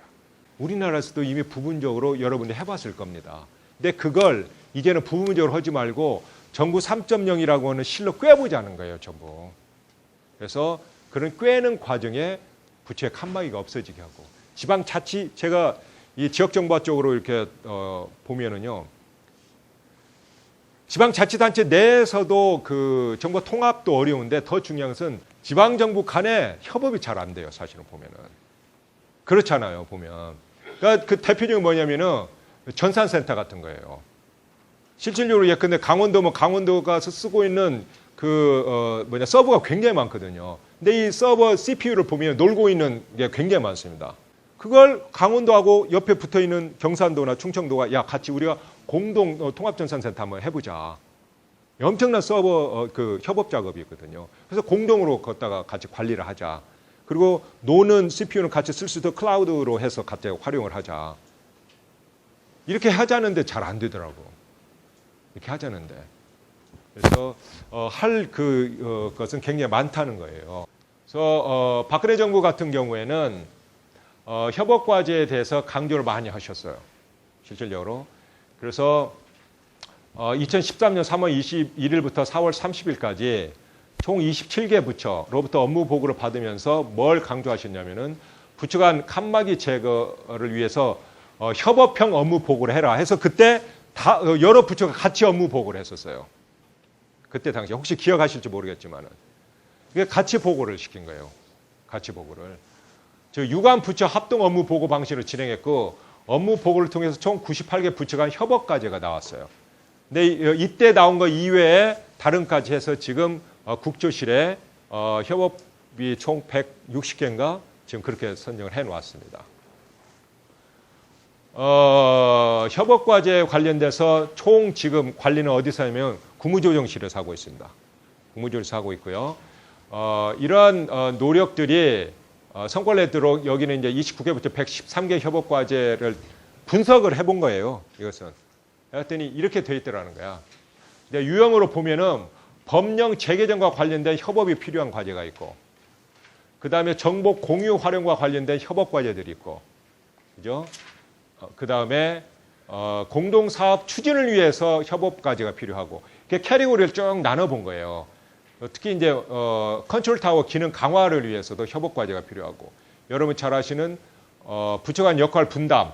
우리나라에서도 이미 부분적으로 여러분들이 해봤을 겁니다. 근데 그걸 이제는 부분적으로 하지 말고 정부 3.0이라고 하는 실로 꿰보자는 거예요. 전부. 그래서 그런 꿰는 과정에 부처의 칸막이가 없어지게 하고 지방자치 제가 이 지역정부화 쪽으로 이렇게 보면은요. 지방자치단체 내에서도 그 정부 통합도 어려운데 더 중요한 것은 지방정부 간에 협업이 잘 안 돼요. 사실은 보면은. 그렇잖아요. 보면. 그러니까 그 대표적인 뭐냐면은 전산센터 같은 거예요. 실질적으로 예컨대 강원도가 쓰고 있는 서버가 굉장히 많거든요. 근데 이 서버 CPU를 보면 놀고 있는 게 굉장히 많습니다. 그걸 강원도하고 옆에 붙어 있는 경산도나 충청도가 야 같이 우리가 공동 통합전산센터 한번 해보자. 엄청난 서버 협업 작업이 있거든요. 그래서 공동으로 걷다가 같이 관리를 하자. 그리고 노는 CPU는 같이 쓸 수 있도록 클라우드로 해서 갑자기 활용을 하자. 이렇게 하자는데 잘 안 되더라고. 이렇게 하자는데. 그래서 할 것은 굉장히 많다는 거예요. 그래서 박근혜 정부 같은 경우에는 협업 과제에 대해서 강조를 많이 하셨어요. 실질적으로. 그래서 2013년 3월 21일부터 4월 30일까지 총 27개 부처로부터 업무 보고를 받으면서 뭘 강조하셨냐면은 부처 간 칸막이 제거를 위해서 협업형 업무 보고를 해라 해서 그때 다 여러 부처가 같이 업무 보고를 했었어요. 그때 당시 혹시 기억하실지 모르겠지만은 그게 같이 보고를 시킨 거예요. 같이 보고를. 유관 부처 합동 업무 보고 방식으로 진행했고 업무 보고를 통해서 총 98개 부처 간 협업 과제가 나왔어요. 근데 이때 나온 거 이외에 다른까지 해서 지금 국조실에 협업이 총 160개인가 지금 그렇게 선정을 해놓았습니다. 협업 과제에 관련돼서 총 지금 관리는 어디서 하면 국무조정실에서 하고 있습니다. 국무조정실에서 하고 있고요. 이러한 노력들이 성과를 내도록 여기는 이제 29개부터 113개 협업 과제를 분석을 해본 거예요. 이것은. 그랬더니 이렇게 돼 있더라는 거야. 근데 유형으로 보면은 법령 재개정과 관련된 협업이 필요한 과제가 있고, 그 다음에 정보 공유 활용과 관련된 협업 과제들이 있고, 그죠? 그 다음에 공동사업 추진을 위해서 협업 과제가 필요하고, 이렇게 캐리고리를 쭉 나눠본 거예요. 특히 이제 컨트롤 타워 기능 강화를 위해서도 협업 과제가 필요하고, 여러분 잘 아시는 부처 간 역할 분담,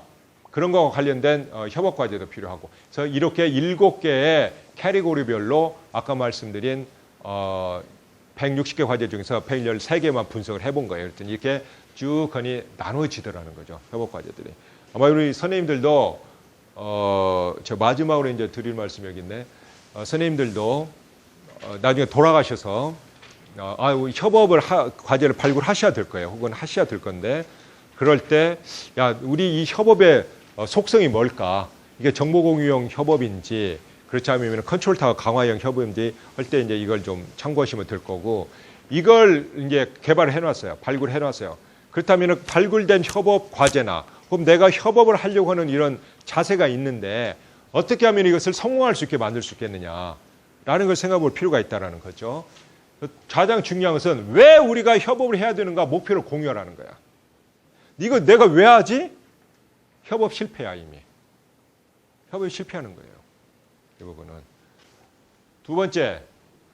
그런 거와 관련된 협업 과제도 필요하고. 그래서 이렇게 7개의 캐리고리별로 아까 말씀드린 160개 과제 중에서 113개만 분석을 해본 거예요. 그랬더니 이렇게 쭉 거니 나눠지더라는 거죠. 협업 과제들이. 아마 우리 선생님들도 저 마지막으로 이제 드릴 말씀이 여기 있네. 선생님들도 나중에 돌아가셔서 협업을 과제를 발굴하셔야 될 거예요. 혹은 하셔야 될 건데 그럴 때 야 우리 이 협업의 속성이 뭘까? 이게 정보공유형 협업인지 그렇지 않으면 컨트롤 타워 강화형 협업인지 할 때 이제 이걸 좀 참고하시면 될 거고 이걸 이제 개발을 해놨어요. 발굴해 놨어요. 그렇다면 발굴된 협업 과제나 그럼 내가 협업을 하려고 하는 이런 자세가 있는데 어떻게 하면 이것을 성공할 수 있게 만들 수 있겠느냐라는 걸 생각해 볼 필요가 있다는 거죠. 가장 중요한 것은 왜 우리가 협업을 해야 되는가 목표를 공유하라는 거야. 이거 내가 왜 하지? 협업 실패야 이미. 협업이 실패하는 거예요. 이 부분은. 두 번째,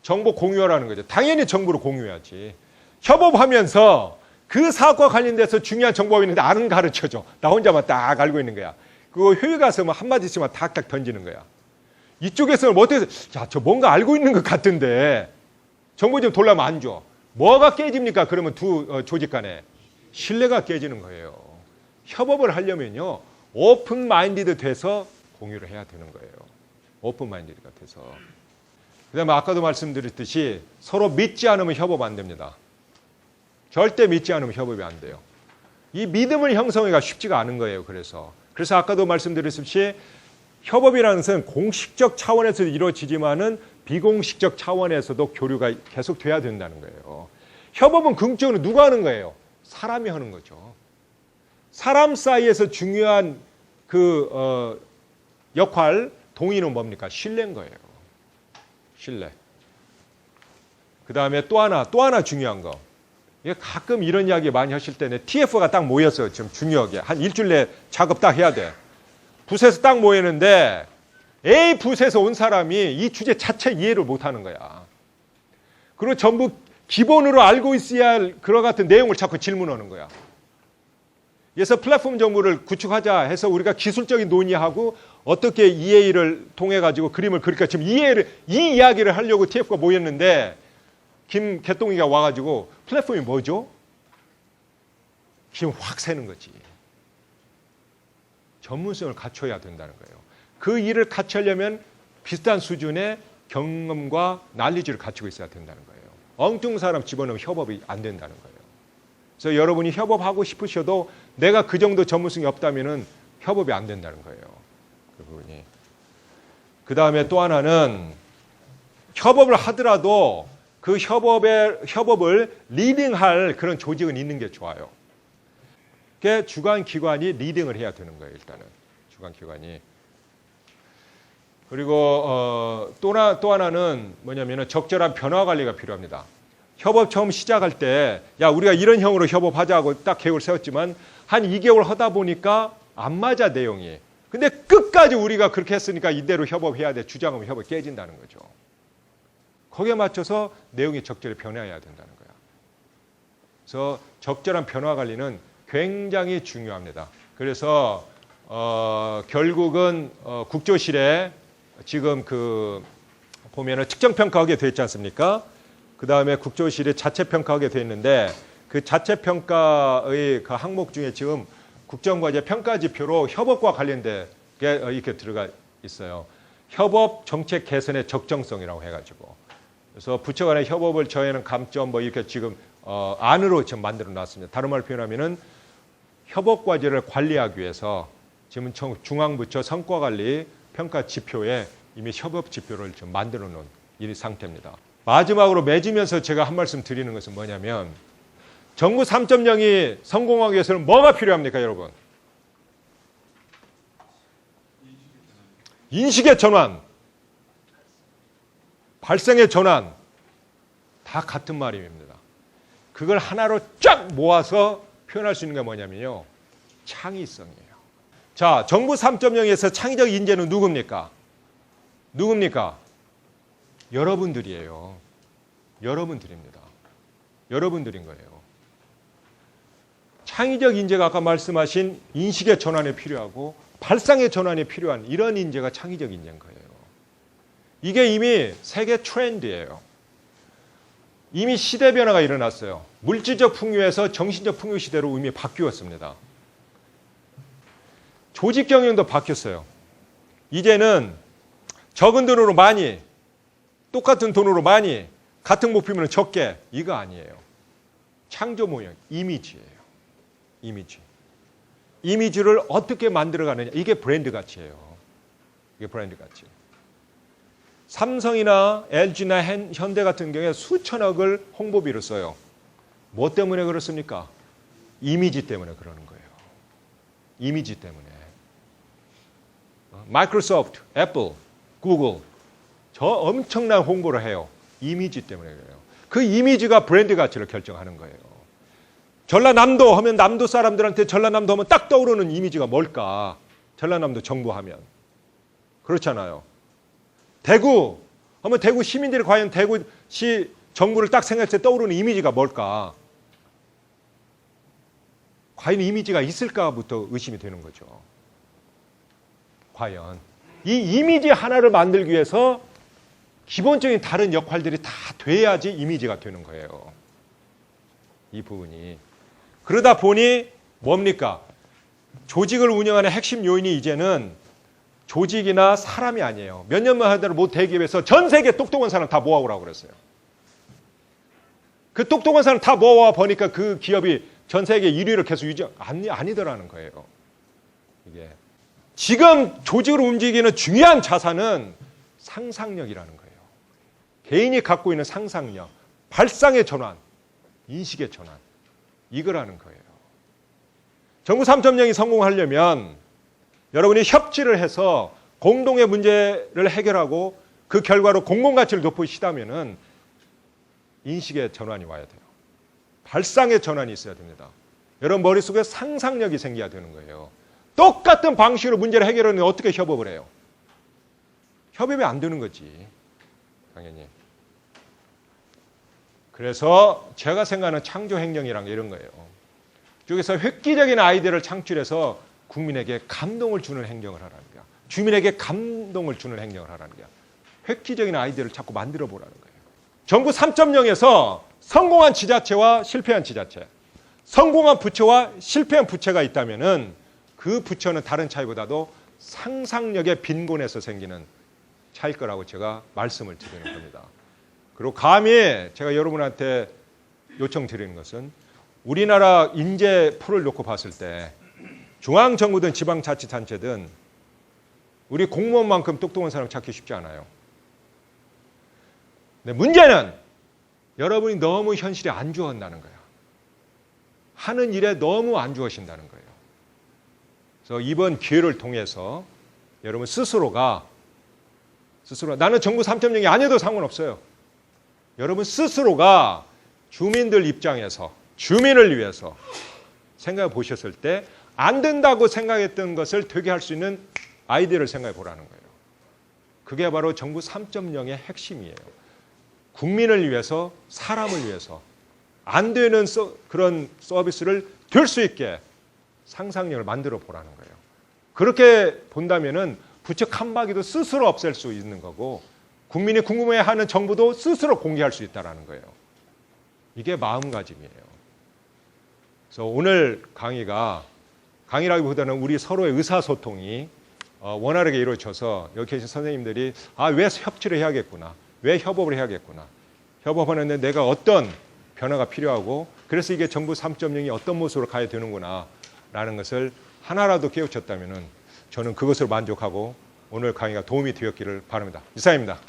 정보 공유하라는 거죠. 당연히 정보를 공유해야지. 협업하면서 그 사업과 관련돼서 중요한 정보가 있는데 안 가르쳐줘. 나 혼자만 딱 알고 있는 거야. 그거 회의 가서 뭐 한마디씩만 탁탁 던지는 거야. 이쪽에서는 뭐 어떻게, 야, 저 뭔가 알고 있는 것 같은데 정보 좀 돌려면 안 줘. 뭐가 깨집니까? 그러면 두 조직 간에 신뢰가 깨지는 거예요. 협업을 하려면요. 오픈 마인디드 돼서 공유를 해야 되는 거예요. 오픈 마인디드가 돼서. 그다음에 아까도 말씀드렸듯이 서로 믿지 않으면 협업 안 됩니다. 절대 믿지 않으면 협업이 안 돼요. 이 믿음을 형성하기가 쉽지가 않은 거예요. 그래서 아까도 말씀드렸듯이 협업이라는 것은 공식적 차원에서 이루어지지만은 비공식적 차원에서도 교류가 계속 돼야 된다는 거예요. 협업은 긍정적으로 누가 하는 거예요? 사람이 하는 거죠. 사람 사이에서 중요한 그 역할, 동의는 뭡니까? 신뢰인 거예요. 신뢰. 그 다음에 또 하나 중요한 거. 이게 가끔 이런 이야기 많이 하실 때는 TF가 딱 모였어요. 지금 중요하게. 한 일주일 내 작업 딱 해야 돼. 붓에서 딱 모이는데 A 붓에서 온 사람이 이 주제 자체 이해를 못 하는 거야. 그리고 전부 기본으로 알고 있어야 할 그런 같은 내용을 자꾸 질문하는 거야. 그래서 플랫폼 정보를 구축하자 해서 우리가 기술적인 논의하고 어떻게 EA를 통해 가지고 그림을 그릴까 지금 이 이야기를 하려고 TF가 모였는데 김개똥이가 와가지고 플랫폼이 뭐죠? 힘 확 새는 거지. 전문성을 갖춰야 된다는 거예요. 그 일을 갖추려면 비슷한 수준의 경험과 난리지를 갖추고 있어야 된다는 거예요. 엉뚱 사람 집어넣으면 협업이 안 된다는 거예요. 그래서 여러분이 협업하고 싶으셔도 내가 그 정도 전문성이 없다면은 협업이 안 된다는 거예요. 그 부분이. 그 다음에 또 하나는 협업을 하더라도 그 협업을 리딩할 그런 조직은 있는 게 좋아요. 그게 주관 기관이 리딩을 해야 되는 거예요. 일단은 주관 기관이. 그리고 또 하나는 뭐냐면은 적절한 변화 관리가 필요합니다. 협업 처음 시작할 때 야 우리가 이런 형으로 협업하자고 딱 계획을 세웠지만 한 2개월 하다 보니까 안 맞아 내용이. 근데 끝까지 우리가 그렇게 했으니까 이대로 협업해야 돼. 주장하면 협업이 깨진다는 거죠. 거기에 맞춰서 내용이 적절히 변화해야 된다는 거야. 그래서 적절한 변화 관리는 굉장히 중요합니다. 그래서 결국은 국조실에 지금 그 보면은 측정 평가하게 돼 있지 않습니까? 그 다음에 국조실이 자체 평가하게 돼 있는데 그 자체 평가의 그 항목 중에 지금 국정과제 평가 지표로 협업과 관련된 게 이렇게 들어가 있어요. 협업 정책 개선의 적정성이라고 해가지고 그래서 부처 간의 협업을 저해하는 감점 뭐 이렇게 지금 안으로 지금 만들어 놨습니다. 다른 말로 표현하면은 협업 과제를 관리하기 위해서 지금 중앙부처 성과관리 평가 지표에 이미 협업 지표를 좀 만들어 놓은 이 상태입니다. 마지막으로 맺으면서 제가 한 말씀 드리는 것은 뭐냐면 정부 3.0이 성공하기 위해서는 뭐가 필요합니까, 여러분? 인식의 전환, 발생의 전환, 다 같은 말입니다. 그걸 하나로 쫙 모아서 표현할 수 있는 게 뭐냐면요. 창의성이에요. 자, 정부 3.0에서 창의적 인재는 누굽니까? 누굽니까? 여러분들이에요. 여러분들입니다. 여러분들인 거예요. 창의적 인재가 아까 말씀하신 인식의 전환이 필요하고 발상의 전환이 필요한 이런 인재가 창의적 인재인 거예요. 이게 이미 세계 트렌드예요. 이미 시대 변화가 일어났어요. 물질적 풍요에서 정신적 풍요 시대로 이미 바뀌었습니다. 조직 경영도 바뀌었어요. 이제는 적은 돈으로 많이, 똑같은 돈으로 많이, 같은 목표면 적게, 이거 아니에요. 창조 모형, 이미지예요. 이미지. 이미지를 어떻게 만들어가느냐, 이게 브랜드 가치예요. 이게 브랜드 가치. 삼성이나 LG나 현대 같은 경우에 수천억을 홍보비를 써요. 뭐 때문에 그렇습니까? 이미지 때문에 그러는 거예요. 이미지 때문에. 마이크로소프트, 애플, 구글 저 엄청난 홍보를 해요. 이미지 때문에 그래요. 그 이미지가 브랜드 가치를 결정하는 거예요. 전라남도 하면 남도 사람들한테 전라남도 하면 딱 떠오르는 이미지가 뭘까? 전라남도 정부 하면. 그렇잖아요. 대구 하면 대구 시민들이 과연 대구시 정부를 딱 생각했을 때 떠오르는 이미지가 뭘까? 과연 이미지가 있을까부터 의심이 되는 거죠. 과연 이 이미지 하나를 만들기 위해서 기본적인 다른 역할들이 다 돼야지 이미지가 되는 거예요. 이 부분이. 그러다 보니 뭡니까? 조직을 운영하는 핵심 요인이 이제는 조직이나 사람이 아니에요. 몇 년만 하더라도 모 대기업에서 전 세계 똑똑한 사람 다 모아오라고 그랬어요. 그 똑똑한 사람 다 모아와 보니까 그 기업이 전 세계 1위를 계속 아니더라는 거예요. 이게. 지금 조직을 움직이는 중요한 자산은 상상력이라는 거예요. 개인이 갖고 있는 상상력, 발상의 전환, 인식의 전환, 이거라는 거예요. 정부 3.0이 성공하려면 여러분이 협치를 해서 공동의 문제를 해결하고 그 결과로 공공가치를 높이시다면은 인식의 전환이 와야 돼요. 발상의 전환이 있어야 됩니다. 여러분 머릿속에 상상력이 생겨야 되는 거예요. 똑같은 방식으로 문제를 해결하는데 어떻게 협업을 해요? 협업이 안 되는 거지. 당연히. 그래서 제가 생각하는 창조행정이란 게 이런 거예요. 쪽에서 획기적인 아이디어를 창출해서 국민에게 감동을 주는 행정을 하라는 거야. 주민에게 감동을 주는 행정을 하라는 거야. 획기적인 아이디어를 자꾸 만들어 보라는 거예요. 정부 3.0에서 성공한 지자체와 실패한 지자체, 성공한 부처와 실패한 부처가 있다면은 그 부처는 다른 차이보다도 상상력의 빈곤에서 생기는 차일 거라고 제가 말씀을 드리는 겁니다. 그리고 감히 제가 여러분한테 요청드리는 것은 우리나라 인재 풀을 놓고 봤을 때 중앙정부든 지방자치단체든 우리 공무원만큼 똑똑한 사람 찾기 쉽지 않아요. 근데 문제는 여러분이 너무 현실에 안주한다는 거야. 하는 일에 너무 안주하신다는 거예요. 그래서 이번 기회를 통해서 여러분 스스로가 나는 정부 3.0이 아니어도 상관없어요. 여러분 스스로가 주민들 입장에서 주민을 위해서 생각해 보셨을 때 안 된다고 생각했던 것을 되게 할 수 있는 아이디어를 생각해 보라는 거예요. 그게 바로 정부 3.0의 핵심이에요. 국민을 위해서, 사람을 위해서 안 되는 그런 서비스를 될 수 있게 상상력을 만들어 보라는 거예요. 그렇게 본다면은 부처 칸막이도 스스로 없앨 수 있는 거고 국민이 궁금해하는 정보도 스스로 공개할 수 있다는 거예요. 이게 마음가짐이에요. 그래서 오늘 강의라기보다는 우리 서로의 의사소통이 원활하게 이루어져서 여기 계신 선생님들이 왜 협치를 해야겠구나, 왜 협업을 해야겠구나, 협업하는데 내가 어떤 변화가 필요하고 그래서 이게 정부 3.0이 어떤 모습으로 가야 되는구나 라는 것을 하나라도 깨우쳤다면 저는 그것을 만족하고 오늘 강의가 도움이 되었기를 바랍니다. 이상입니다.